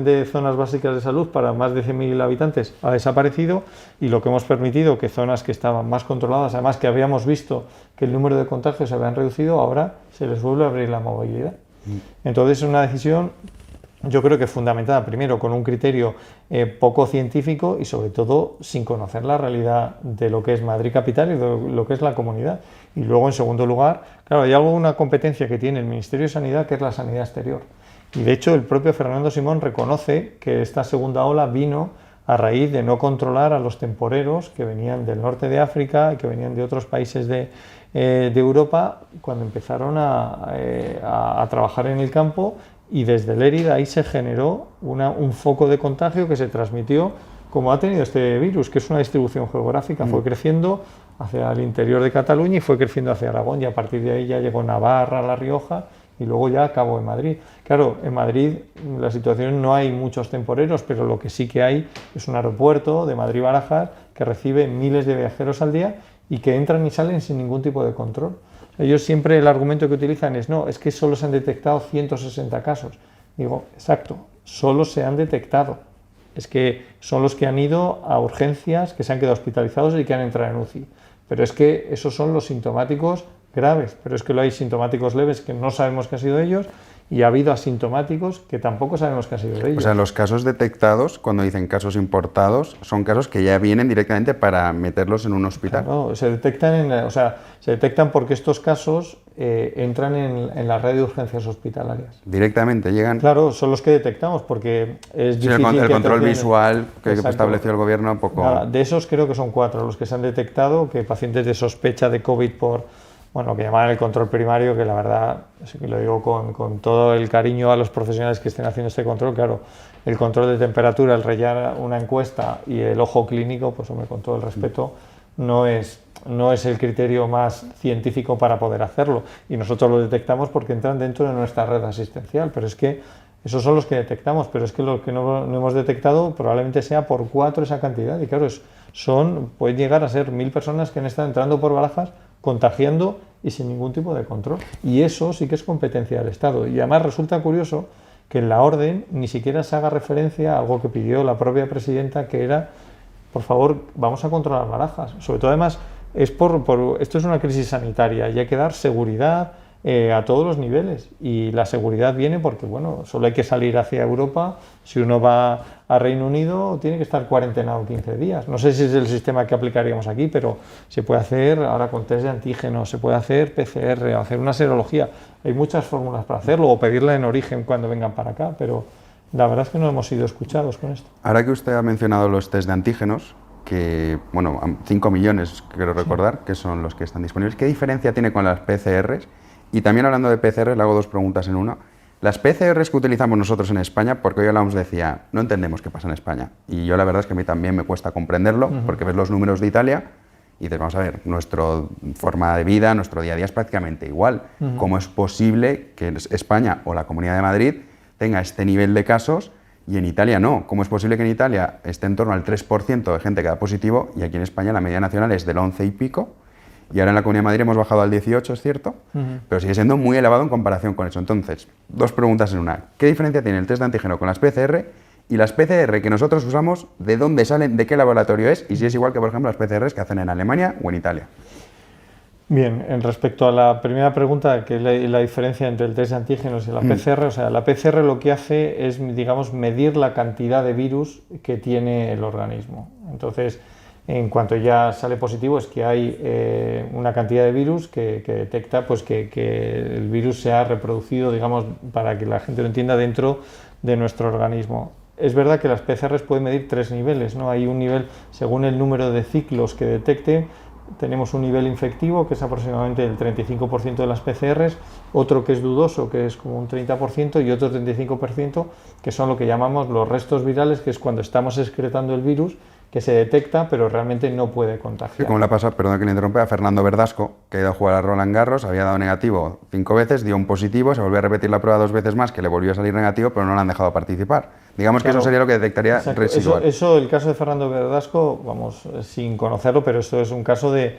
de zonas básicas de salud para más de 100.000 habitantes ha desaparecido, y lo que hemos permitido que zonas que estaban más controladas, además que habíamos visto que el número de contagios se habían reducido, ahora se les vuelve a abrir la movilidad. Entonces es una decisión, yo creo que fundamentada primero con un criterio poco científico y sobre todo sin conocer la realidad de lo que es Madrid capital y de lo que es la comunidad. Y luego, en segundo lugar, claro, hay una competencia que tiene el Ministerio de Sanidad, que es la sanidad exterior. Y de hecho el propio Fernando Simón reconoce que esta segunda ola vino a raíz de no controlar a los temporeros que venían del norte de África y que venían de otros países de Europa, cuando empezaron a trabajar en el campo, y desde Lérida ahí se generó un foco de contagio que se transmitió, como ha tenido este virus, que es una distribución geográfica. Fue creciendo hacia el interior de Cataluña y fue creciendo hacia Aragón, y a partir de ahí ya llegó Navarra, La Rioja, y luego ya acabó en Madrid. Claro, en Madrid la situación, no hay muchos temporeros, pero lo que sí que hay es un aeropuerto de Madrid-Barajas que recibe miles de viajeros al día y que entran y salen sin ningún tipo de control. Ellos siempre, el argumento que utilizan es: no, es que solo se han detectado 160 casos. Digo, exacto, solo se han detectado. Es que son los que han ido a urgencias, que se han quedado hospitalizados y que han entrado en UCI. Pero es que esos son los sintomáticos graves, pero es que lo hay sintomáticos leves que no sabemos qué ha sido de ellos, y ha habido asintomáticos que tampoco sabemos qué ha sido de ellos. O sea, los casos detectados, cuando dicen casos importados, son casos que ya vienen directamente para meterlos en un hospital. Claro, se detectan porque estos casos entran en la red de urgencias hospitalarias. Directamente llegan. Claro, son los que detectamos, porque es difícil. El control visual que estableció el gobierno poco. Nada, de esos creo que son 4 los que se han detectado, que pacientes de sospecha de COVID bueno, lo que llamaban el control primario, que la verdad, así que lo digo con todo el cariño a los profesionales que estén haciendo este control, claro, el control de temperatura, el rellenar una encuesta y el ojo clínico, pues hombre, con todo el respeto, no es el criterio más científico para poder hacerlo, y nosotros lo detectamos porque entran dentro de nuestra red asistencial, pero es que esos son los que detectamos, pero es que lo que no hemos detectado probablemente sea por 4 esa cantidad, y claro, pueden llegar a ser 1000 personas que han estado entrando por Barajas, contagiando y sin ningún tipo de control, y eso sí que es competencia del Estado. Y además resulta curioso que en la orden ni siquiera se haga referencia a algo que pidió la propia presidenta, que era, por favor, vamos a controlar Barajas. Sobre todo, además, esto es una crisis sanitaria y hay que dar seguridad a todos los niveles, y la seguridad viene porque, bueno, solo hay que salir hacia Europa. Si uno va a Reino Unido tiene que estar cuarentenado 15 días. No sé si es el sistema que aplicaríamos aquí, pero se puede hacer ahora con test de antígenos, se puede hacer PCR, hacer una serología. Hay muchas fórmulas para hacerlo, o pedirla en origen cuando vengan para acá, pero la verdad es que no hemos sido escuchados con esto. Ahora que usted ha mencionado los test de antígenos, que, bueno, 5 millones, quiero recordar, que son los que están disponibles, ¿qué diferencia tiene con las PCRs? Y también hablando de PCR, le hago 2 preguntas en una. Las PCRs que utilizamos nosotros en España, porque hoy hablamos, decía, no entendemos qué pasa en España. Y yo la verdad es que a mí también me cuesta comprenderlo, porque ves los números de Italia y dices, vamos a ver, nuestra forma de vida, nuestro día a día es prácticamente igual. ¿Cómo es posible que España o la Comunidad de Madrid tenga este nivel de casos y en Italia no? ¿Cómo es posible que en Italia esté en torno al 3% de gente que da positivo y aquí en España la media nacional es del 11 y pico? Y ahora en la Comunidad de Madrid hemos bajado al 18, es cierto, pero sigue siendo muy elevado en comparación con eso. Entonces, 2 preguntas en una. ¿Qué diferencia tiene el test de antígeno con las PCR? Y las PCR que nosotros usamos, ¿de dónde salen? ¿De qué laboratorio es? Y si es igual que, por ejemplo, las PCRs que hacen en Alemania o en Italia. Bien, en respecto a la primera pregunta, que es la diferencia entre el test de antígenos y la PCR, o sea, la PCR lo que hace es, digamos, medir la cantidad de virus que tiene el organismo. Entonces, en cuanto ya sale positivo, es que hay una cantidad de virus que detecta pues, que el virus se ha reproducido, digamos, para que la gente lo entienda, dentro de nuestro organismo. Es verdad que las PCRs pueden medir 3 niveles, ¿no? Hay un nivel, según el número de ciclos que detecte, tenemos un nivel infectivo, que es aproximadamente el 35% de las PCRs, otro que es dudoso, que es como un 30%, y otro 35%, que son lo que llamamos los restos virales, que es cuando estamos excretando el virus, que se detecta, pero realmente no puede contagiar. Sí, como le pasa, perdón que le interrumpa, a Fernando Verdasco, que ha ido a jugar a Roland Garros, había dado negativo 5 veces, dio un positivo, se volvió a repetir la prueba 2 veces más, que le volvió a salir negativo, pero no le han dejado participar. Digamos que eso sería lo que detectaría residual. Eso, el caso de Fernando Verdasco, vamos, sin conocerlo, pero esto es un caso de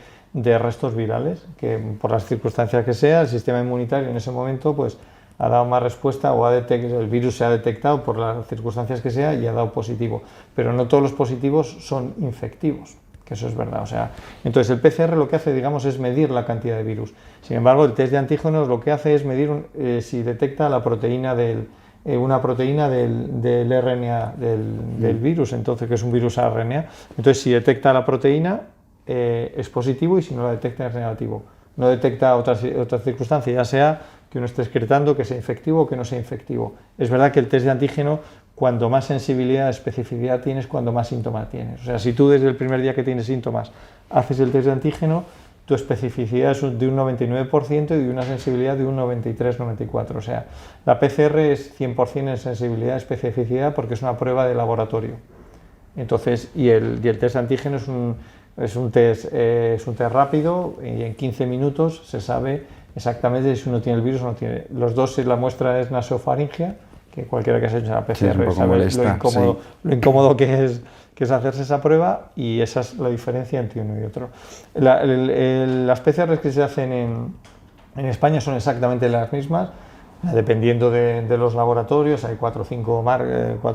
restos virales, que por las circunstancias que sea, el sistema inmunitario en ese momento, pues ha dado más respuesta, o el virus se ha detectado por las circunstancias que sea y ha dado positivo. Pero no todos los positivos son infectivos, que eso es verdad. O sea, entonces el PCR lo que hace, digamos, es medir la cantidad de virus. Sin embargo, el test de antígenos lo que hace es medir si detecta la proteína una proteína del RNA del virus, entonces, que es un virus RNA. Entonces, si detecta la proteína, es positivo, y si no la detecta, es negativo. No detecta otra circunstancia, ya sea que uno esté excretando, que sea infectivo o que no sea infectivo. Es verdad que el test de antígeno, cuanto más sensibilidad, especificidad tienes, cuando más síntomas tienes. O sea, si tú desde el primer día que tienes síntomas haces el test de antígeno, tu especificidad es de un 99% y una sensibilidad de un 93-94%. O sea, la PCR es 100% en sensibilidad y especificidad porque es una prueba de laboratorio. Entonces, y el test de antígeno es un test rápido, y en 15 minutos se sabe exactamente si uno tiene el virus o no tiene. Los dos, la muestra es nasofaringea, que cualquiera que se ha hecho una PCR sabe lo incómodo que es hacerse esa prueba, y esa es la diferencia entre uno y otro. Las PCRs que se hacen en España son exactamente las mismas, dependiendo de los laboratorios. Hay 4 o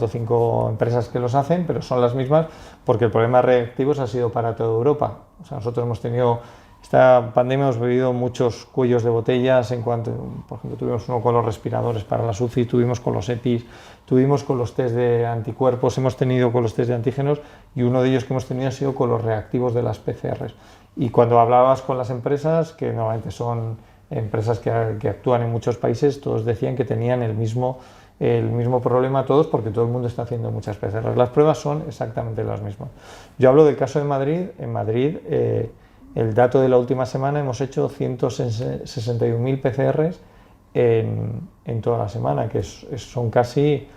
5 empresas que los hacen, pero son las mismas, porque el problema de reactivos ha sido para toda Europa. O sea, nosotros hemos tenido, esta pandemia hemos vivido muchos cuellos de botellas, en cuanto, por ejemplo, tuvimos uno con los respiradores para la UCI, tuvimos con los EPIs, tuvimos con los test de anticuerpos, hemos tenido con los test de antígenos, y uno de ellos que hemos tenido ha sido con los reactivos de las PCRs. Y cuando hablabas con las empresas, que normalmente son empresas que actúan en muchos países, todos decían que tenían el mismo problema todos, porque todo el mundo está haciendo muchas PCRs. Las pruebas son exactamente las mismas. Yo hablo del caso de Madrid. En Madrid El dato de la última semana, hemos hecho 161.000 PCRs en toda la semana, que son casi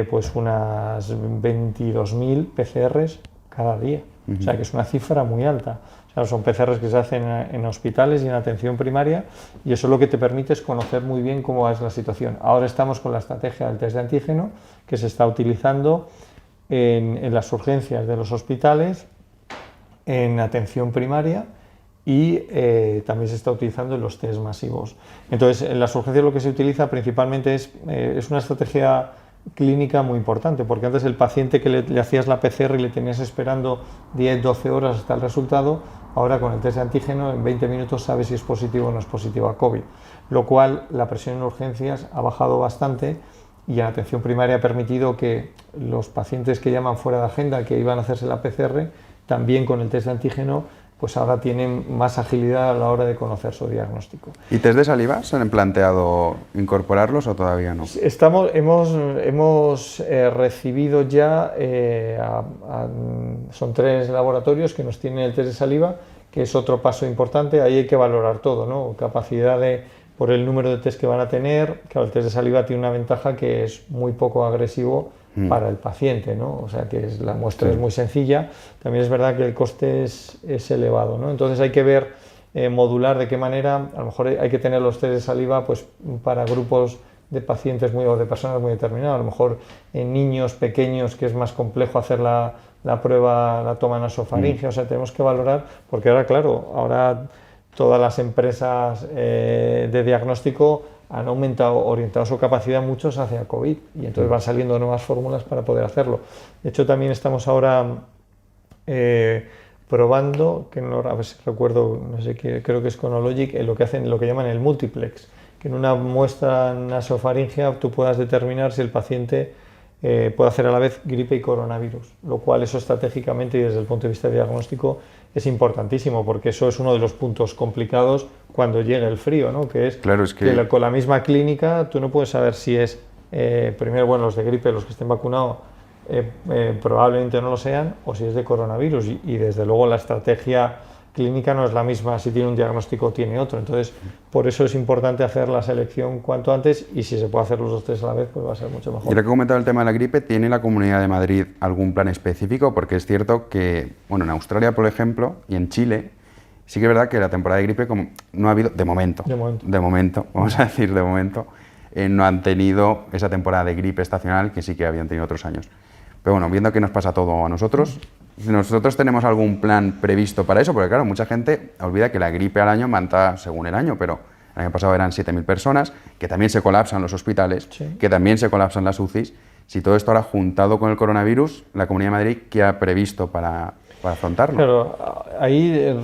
pues unas 22.000 PCRs cada día. O sea, que es una cifra muy alta. O sea, son PCRs que se hacen en hospitales y en atención primaria, y eso lo que te permite es conocer muy bien cómo es la situación. Ahora estamos con la estrategia del test de antígeno, que se está utilizando en las urgencias de los hospitales, en atención primaria, y también se está utilizando en los test masivos. Entonces, en las urgencias lo que se utiliza principalmente es una estrategia clínica muy importante, porque antes el paciente que le hacías la PCR y le tenías esperando 10-12 horas hasta el resultado, ahora con el test de antígeno en 20 minutos sabes si es positivo o no es positivo a COVID, lo cual la presión en urgencias ha bajado bastante, y en atención primaria ha permitido que los pacientes que llaman fuera de agenda, que iban a hacerse la PCR, también con el test de antígeno, pues ahora tienen más agilidad a la hora de conocer su diagnóstico. ¿Y test de saliva? ¿Se han planteado incorporarlos o todavía no? Hemos recibido ya, son 3 laboratorios que nos tienen el test de saliva, que es otro paso importante. Ahí hay que valorar todo, ¿no? Capacidad por el número de test que van a tener. Claro, el test de saliva tiene una ventaja, que es muy poco agresivo para el paciente, ¿no? O sea, que la muestra es muy sencilla. También es verdad que el coste es elevado, ¿no? Entonces hay que ver, modular de qué manera. A lo mejor hay que tener los test de saliva pues para grupos de pacientes o de personas muy determinadas. A lo mejor en niños pequeños, que es más complejo hacer la prueba, la toma nasofaringea. O sea, tenemos que valorar, porque ahora, claro, todas las empresas de diagnóstico han orientado su capacidad muchos hacia COVID, y entonces van saliendo nuevas fórmulas para poder hacerlo. De hecho, también estamos ahora probando, que no, a ver si recuerdo, no sé qué, creo que es con Hologic, lo que llaman el multiplex, que en una muestra nasofaringea tú puedas determinar si el paciente puede hacer a la vez gripe y coronavirus, lo cual eso estratégicamente y desde el punto de vista diagnóstico es importantísimo, porque eso es uno de los puntos complicados cuando llegue el frío, ¿no? Que es que con la misma clínica tú no puedes saber si es, primero, bueno, los de gripe, los que estén vacunados, probablemente no lo sean, o si es de coronavirus, y desde luego la estrategia clínica no es la misma si tiene un diagnóstico o tiene otro. Entonces, por eso es importante hacer la selección cuanto antes, y si se puede hacer los 2 test a la vez, pues va a ser mucho mejor. Y ahora que he comentado el tema de la gripe, ¿tiene la Comunidad de Madrid algún plan específico? Porque es cierto que, bueno, en Australia, por ejemplo, y en Chile, sí que es verdad que la temporada de gripe no ha habido, de momento, vamos a decir de momento, no han tenido esa temporada de gripe estacional que sí que habían tenido otros años. Pero bueno, viendo que nos pasa todo a nosotros, ¿nosotros tenemos algún plan previsto para eso? Porque claro, mucha gente olvida que la gripe al año mata según el año, pero el año pasado eran 7.000 personas, que también se colapsan los hospitales, que también se colapsan las UCIs. Si todo esto ahora juntado con el coronavirus, la Comunidad de Madrid, ¿qué ha previsto para afrontarlo? Claro, ahí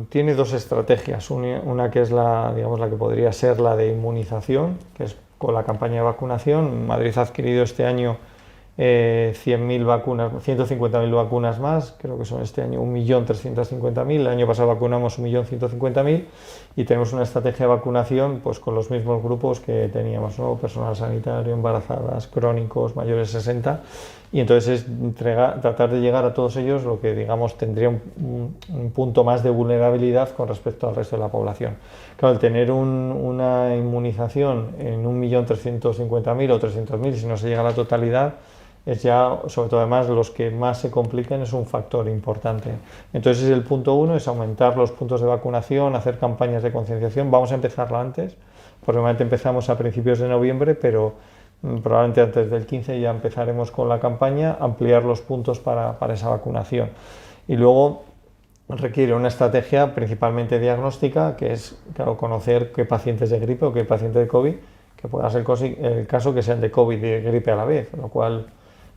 tiene 2 estrategias. Una que es la que podría ser la de inmunización, que es con la campaña de vacunación. Madrid ha adquirido este año 100.000 vacunas, 150.000 vacunas más, creo que son este año 1.350.000, el año pasado vacunamos 1.150.000, y tenemos una estrategia de vacunación pues con los mismos grupos que teníamos, ¿no? Personal sanitario, embarazadas, crónicos, mayores de 60, y entonces es tratar de llegar a todos ellos, lo que digamos tendría un punto más de vulnerabilidad con respecto al resto de la población. Claro, el tener una inmunización en 1.350.000 o 300.000, si no se llega a la totalidad, es ya, sobre todo además, los que más se complican, es un factor importante. Entonces el punto 1 es aumentar los puntos de vacunación, hacer campañas de concienciación. Vamos a empezarlo antes, porque normalmente empezamos a principios de noviembre, pero probablemente antes del 15 ya empezaremos con la campaña, ampliar los puntos para esa vacunación. Y luego requiere una estrategia principalmente diagnóstica, que es, claro, conocer qué pacientes de gripe o qué pacientes de COVID, que pueda ser el caso que sean de COVID y de gripe a la vez, lo cual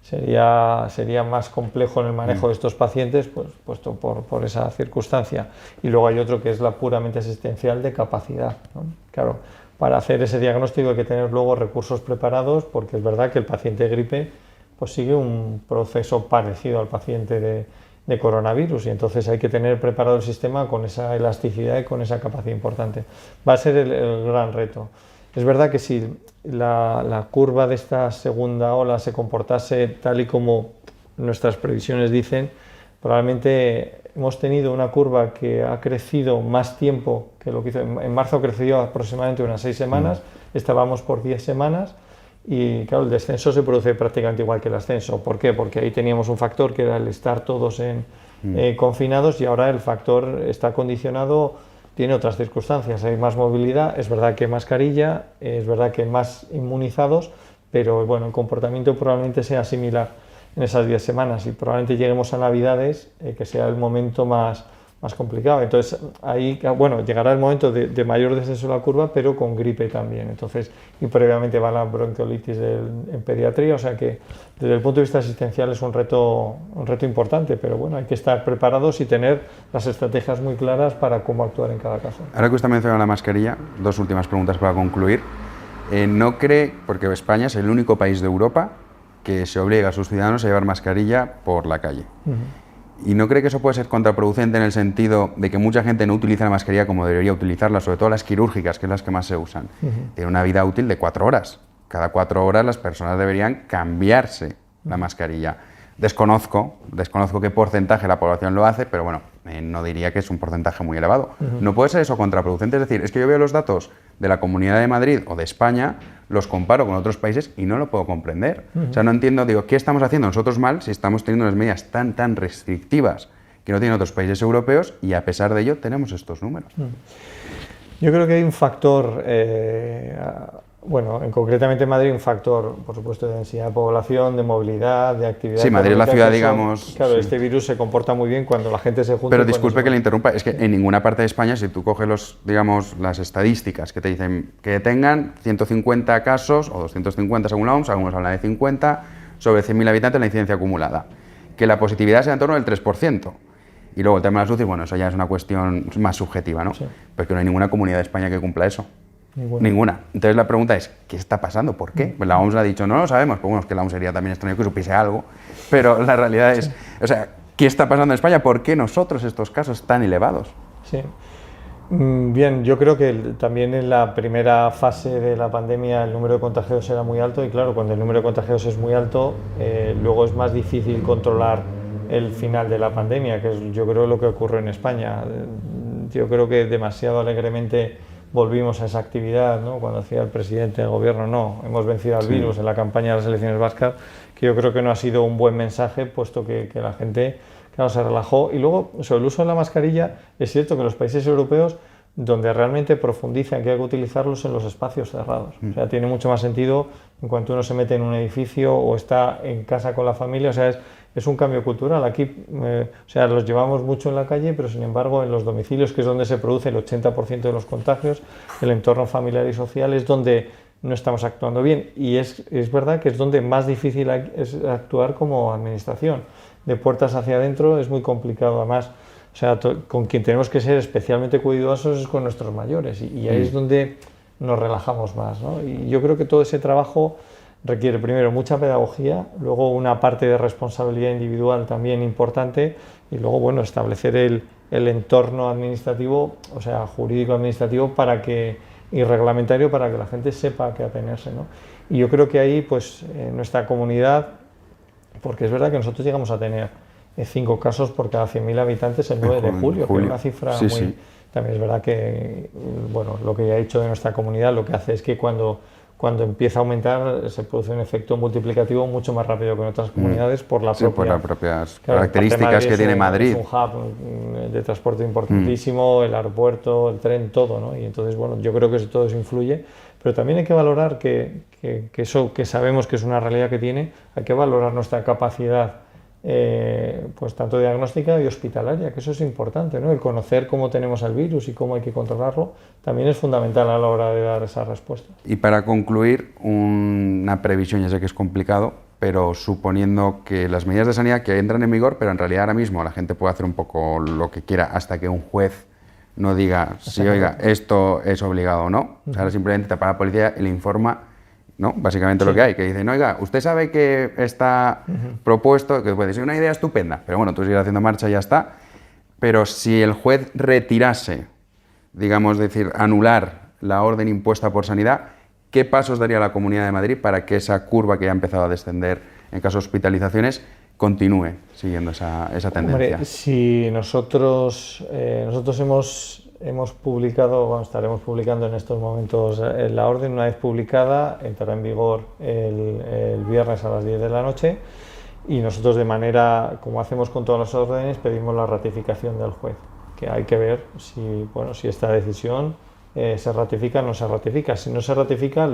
sería más complejo en el manejo de estos pacientes, pues puesto por esa circunstancia. Y luego hay otro que es la puramente asistencial de capacidad, ¿no? Claro, para hacer ese diagnóstico hay que tener luego recursos preparados, porque es verdad que el paciente de gripe pues sigue un proceso parecido al paciente de coronavirus, y entonces hay que tener preparado el sistema con esa elasticidad y con esa capacidad importante. Va a ser el gran reto. Es verdad que si la curva de esta segunda ola se comportase tal y como nuestras previsiones dicen, probablemente hemos tenido una curva que ha crecido más tiempo que lo que hizo. En marzo creció aproximadamente unas 6 semanas, estábamos por 10 semanas y claro, el descenso se produce prácticamente igual que el ascenso. ¿Por qué? Porque ahí teníamos un factor que era el estar todos confinados y ahora el factor está condicionado, tiene otras circunstancias, hay más movilidad, es verdad que mascarilla, es verdad que más inmunizados, pero bueno, el comportamiento probablemente sea similar en esas 10 semanas y probablemente lleguemos a Navidades, que sea el momento más complicado. Entonces ahí, bueno, llegará el momento de mayor descenso de la curva, pero con gripe también. Entonces, y previamente va la bronquiolitis en pediatría, o sea que desde el punto de vista asistencial es un reto importante, pero bueno, hay que estar preparados y tener las estrategias muy claras para cómo actuar en cada caso. Ahora que usted menciona la mascarilla, 2 últimas preguntas para concluir. ¿No cree, porque España es el único país de Europa que se obliga a sus ciudadanos a llevar mascarilla por la calle? ¿Y no cree que eso puede ser contraproducente en el sentido de que mucha gente no utiliza la mascarilla como debería utilizarla, sobre todo las quirúrgicas, que es las que más se usan? Tiene una vida útil de 4 horas. Cada 4 horas las personas deberían cambiarse la mascarilla. Desconozco qué porcentaje de la población lo hace, pero bueno, no diría que es un porcentaje muy elevado. ¿No puede ser eso contraproducente? Es decir, es que yo veo los datos de la Comunidad de Madrid o de España, los comparo con otros países y no lo puedo comprender. O sea, no entiendo, digo, ¿qué estamos haciendo nosotros mal si estamos teniendo unas medidas tan restrictivas que no tienen otros países europeos y a pesar de ello tenemos estos números? Yo creo que hay un factor, bueno, concretamente en Madrid, un factor, por supuesto, de densidad de población, de movilidad, de actividad. Sí, Madrid es la ciudad, digamos... Claro, sí. Este virus se comporta muy bien cuando la gente se junta. Pero disculpe que le interrumpa, es que en ninguna parte de España, si tú coges las estadísticas que te dicen que tengan 150 casos, o 250 según la OMS, algunos hablan de 50, sobre 100.000 habitantes la incidencia acumulada, que la positividad sea en torno del 3%. Y luego el tema de las UCI, bueno, eso ya es una cuestión más subjetiva, ¿no? Sí. Pero que no hay ninguna comunidad de España que cumpla eso. Ninguna. Entonces la pregunta es, ¿qué está pasando? ¿Por qué? Pues la OMS ha dicho, no lo sabemos, pues bueno, es que la OMS sería también extraño que supiese algo, pero la realidad es, o sea, ¿qué está pasando en España? ¿Por qué nosotros estos casos tan elevados? Sí. Bien, yo creo que también en la primera fase de la pandemia el número de contagios era muy alto y claro, cuando el número de contagios es muy alto, luego es más difícil controlar el final de la pandemia, que es yo creo lo que ocurre en España. Yo creo que demasiado alegremente volvimos a esa actividad, ¿no? Cuando decía el presidente del gobierno, no, hemos vencido al virus en la campaña de las elecciones vascas, que yo creo que no ha sido un buen mensaje, puesto que la gente, claro, se relajó. Y luego, sobre el uso de la mascarilla, es cierto que los países europeos, donde realmente profundizan que hay que utilizarlos en los espacios cerrados. O sea, tiene mucho más sentido en cuanto uno se mete en un edificio o está en casa con la familia, o sea, es un cambio cultural. Aquí, o sea, los llevamos mucho en la calle, pero sin embargo en los domicilios, que es donde se produce el 80% de los contagios, el entorno familiar y social es donde no estamos actuando bien. Y es verdad que es donde más difícil es actuar como administración. De puertas hacia adentro es muy complicado, además. O sea, con quien tenemos que ser especialmente cuidadosos es con nuestros mayores y ahí es donde nos relajamos más, ¿no? Y yo creo que todo ese trabajo requiere primero mucha pedagogía, luego una parte de responsabilidad individual también importante y luego, bueno, establecer el entorno administrativo, o sea, jurídico-administrativo y reglamentario para que la gente sepa a qué atenerse, ¿no? Y yo creo que ahí, pues, nuestra comunidad, porque es verdad que nosotros llegamos a tener 5 casos por cada 100.000 habitantes el 9 de julio, que es una cifra muy... Sí. También es verdad que, bueno, lo que ya he dicho de nuestra comunidad, lo que hace es que cuando empieza a aumentar se produce un efecto multiplicativo mucho más rápido que en otras comunidades por las propias características que tiene Madrid. Es un hub de transporte importantísimo, el aeropuerto, el tren, todo, ¿no? Y entonces, bueno, yo creo que todo eso influye, pero también hay que valorar que eso que sabemos que es una realidad que tiene, hay que valorar nuestra capacidad pues tanto diagnóstica y hospitalaria, que eso es importante, ¿no? El conocer cómo tenemos el virus y cómo hay que controlarlo también es fundamental a la hora de dar esa respuesta. Y para concluir, una previsión, ya sé que es complicado, pero suponiendo que las medidas de sanidad que entran en vigor, pero en realidad ahora mismo la gente puede hacer un poco lo que quiera hasta que un juez no diga si, oiga, esto es obligado o no. O sea, ahora simplemente te para la policía y le informa, ¿no? Básicamente lo que hay, que dicen, oiga, usted sabe que está propuesto, que puede ser una idea estupenda, pero bueno, tú sigues haciendo marcha y ya está, pero si el juez retirase, digamos, decir, anular la orden impuesta por sanidad, ¿qué pasos daría la Comunidad de Madrid para que esa curva que ya ha empezado a descender en caso de hospitalizaciones continúe siguiendo esa tendencia. Hombre, si nosotros hemos publicado, bueno, estaremos publicando en estos momentos la orden. Una vez publicada, entrará en vigor el viernes a las 10 de la noche, y nosotros, de manera, como hacemos con todas las órdenes, pedimos la ratificación del juez, que hay que ver si esta decisión se ratifica o no se ratifica. Si no se ratifica,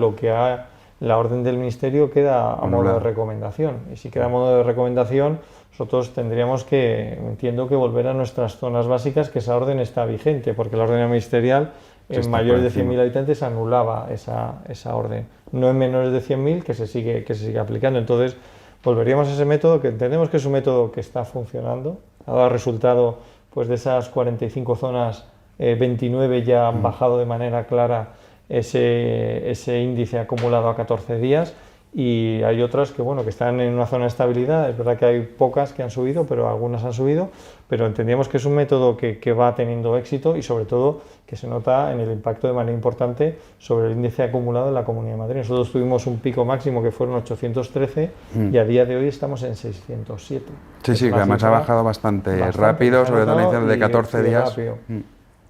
la orden del Ministerio queda a modo de recomendación, y si queda a modo de recomendación, nosotros tendríamos entiendo que volver a nuestras zonas básicas, que esa orden está vigente, porque la orden ministerial en mayores de 100.000 habitantes anulaba esa orden, no en menores de 100.000, que se sigue aplicando. Entonces volveríamos a ese método, que entendemos que es un método que está funcionando. Ha dado resultado, pues de esas 45 zonas, 29 ya han bajado de manera clara ese índice acumulado a 14 días, y hay otras que están en una zona de estabilidad. Es verdad que hay pocas que han subido, pero algunas han subido, pero entendíamos que es un método que va teniendo éxito, y sobre todo que se nota en el impacto de manera importante sobre el índice acumulado en la Comunidad de Madrid. Nosotros tuvimos un pico máximo que fueron 813 y a día de hoy estamos en 607. Sí, que además ha bajado bastante rápido, sobre todo en la de 14 días.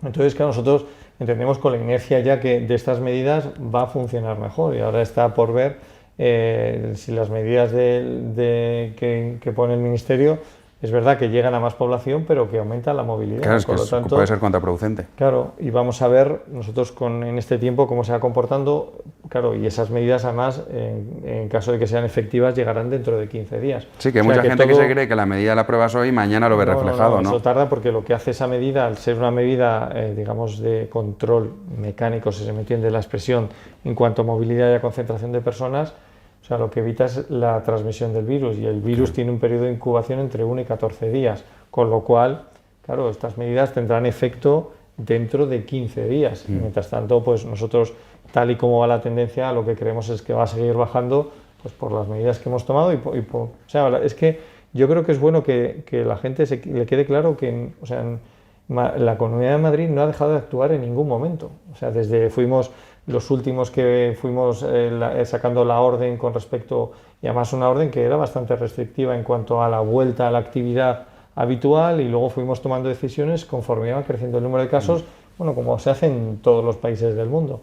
Entonces, claro, nosotros entendemos con la inercia ya que de estas medidas va a funcionar mejor, y ahora está por ver si las medidas que pone el Ministerio, es verdad que llegan a más población, pero que aumentan la movilidad. Claro, es que tanto, puede ser contraproducente. Claro, y vamos a ver nosotros en este tiempo cómo se va comportando, claro, y esas medidas además, en caso de que sean efectivas, llegarán dentro de 15 días. Sí, que hay mucha gente que se cree que la medida la apruebas hoy y mañana lo ve reflejado, ¿no? Eso tarda, porque lo que hace esa medida, al ser una medida, digamos, de control mecánico, si se me entiende la expresión, en cuanto a movilidad y a concentración de personas, o sea, lo que evita es la transmisión del virus, y el virus tiene un periodo de incubación entre 1 y 14 días, con lo cual, claro, estas medidas tendrán efecto dentro de 15 días. Mientras tanto, pues nosotros, tal y como va la tendencia, lo que creemos es que va a seguir bajando, pues por las medidas que hemos tomado. O sea, es que yo creo que es bueno que la gente le quede claro que la Comunidad de Madrid no ha dejado de actuar en ningún momento. O sea, fuimos los últimos que fuimos sacando la orden con respecto, y además una orden que era bastante restrictiva en cuanto a la vuelta a la actividad habitual, y luego fuimos tomando decisiones conforme iba creciendo el número de casos, como se hace en todos los países del mundo.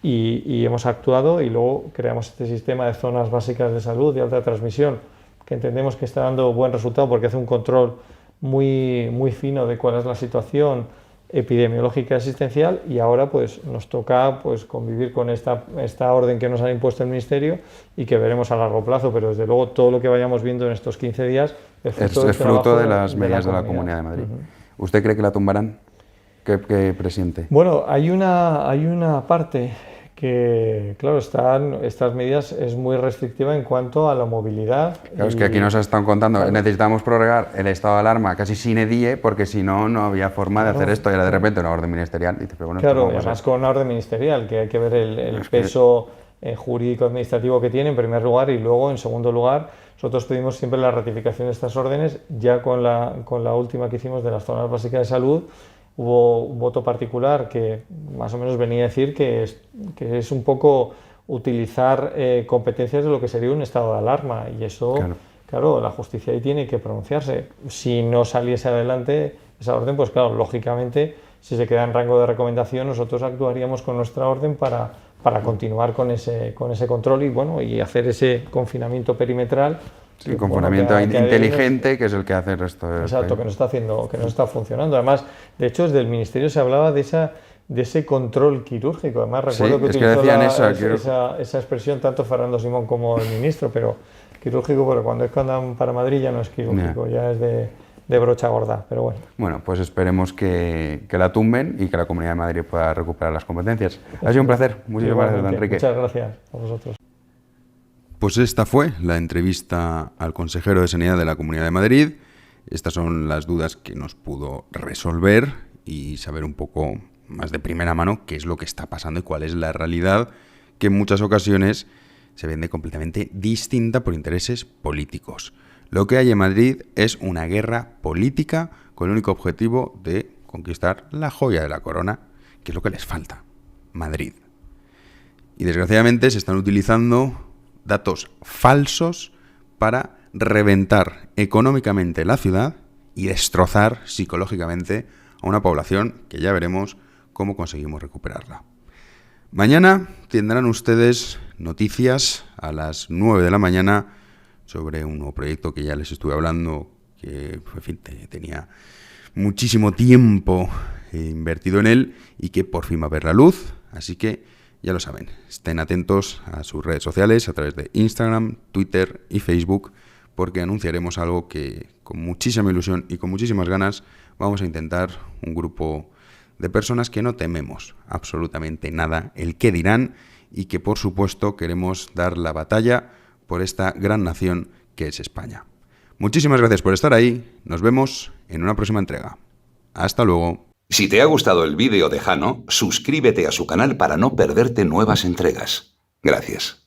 Y hemos actuado, y luego creamos este sistema de zonas básicas de salud de alta transmisión, que entendemos que está dando buen resultado, porque hace un control muy, muy fino de cuál es la situación epidemiológica y asistencial, y ahora pues nos toca convivir con esta orden que nos ha impuesto el Ministerio, y que veremos a largo plazo, pero desde luego todo lo que vayamos viendo en estos 15 días es fruto de las medidas de la Comunidad de Madrid. ¿Usted cree que la tumbarán? ¿Qué presiente? Bueno, hay una parte que, claro, estas medidas es muy restrictiva en cuanto a la movilidad. Claro, es que aquí nos están contando, claro, necesitamos prorrogar el estado de alarma casi sine die, porque si no, no había forma de hacer esto, y ahora de repente una orden ministerial. Y pero bueno, claro, y además con una orden ministerial, que hay que ver el peso jurídico-administrativo que tiene, en primer lugar, y luego, en segundo lugar, nosotros pedimos siempre la ratificación de estas órdenes. Ya con la última que hicimos de las zonas básicas de salud, hubo un voto particular que más o menos venía a decir que es un poco utilizar competencias de lo que sería un estado de alarma, y eso, claro, la justicia ahí tiene que pronunciarse. Si no saliese adelante esa orden, pues claro, lógicamente, si se queda en rango de recomendación, nosotros actuaríamos con nuestra orden para continuar con ese control y hacer ese confinamiento perimetral. Sí, confinamiento inteligente, que es el que hace el resto de... Exacto, que no está funcionando. Además, de hecho, desde el Ministerio se hablaba de ese control quirúrgico. Además, recuerdo que utilizó esa expresión tanto Fernando Simón como el ministro, pero quirúrgico, pero cuando andan para Madrid ya no es quirúrgico, ya es de brocha gorda, pero bueno. Bueno, pues esperemos que la tumben y que la Comunidad de Madrid pueda recuperar las competencias. Ha sido un placer. Muchísimas gracias, Enrique. Muchas gracias a vosotros. Pues esta fue la entrevista al consejero de Sanidad de la Comunidad de Madrid. Estas son las dudas que nos pudo resolver y saber un poco más de primera mano qué es lo que está pasando y cuál es la realidad, que en muchas ocasiones se vende completamente distinta por intereses políticos. Lo que hay en Madrid es una guerra política con el único objetivo de conquistar la joya de la corona, que es lo que les falta, Madrid. Y desgraciadamente se están utilizando datos falsos para reventar económicamente la ciudad y destrozar psicológicamente a una población que ya veremos cómo conseguimos recuperarla. Mañana tendrán ustedes noticias a las 9 de la mañana sobre un nuevo proyecto que ya les estuve hablando, que en fin, tenía muchísimo tiempo invertido en él y que por fin va a ver la luz, así que ya lo saben, estén atentos a sus redes sociales a través de Instagram, Twitter y Facebook, porque anunciaremos algo que con muchísima ilusión y con muchísimas ganas vamos a intentar un grupo de personas que no tememos absolutamente nada el qué dirán y que por supuesto queremos dar la batalla por esta gran nación que es España. Muchísimas gracias por estar ahí, nos vemos en una próxima entrega. Hasta luego. Si te ha gustado el vídeo de Jano, suscríbete a su canal para no perderte nuevas entregas. Gracias.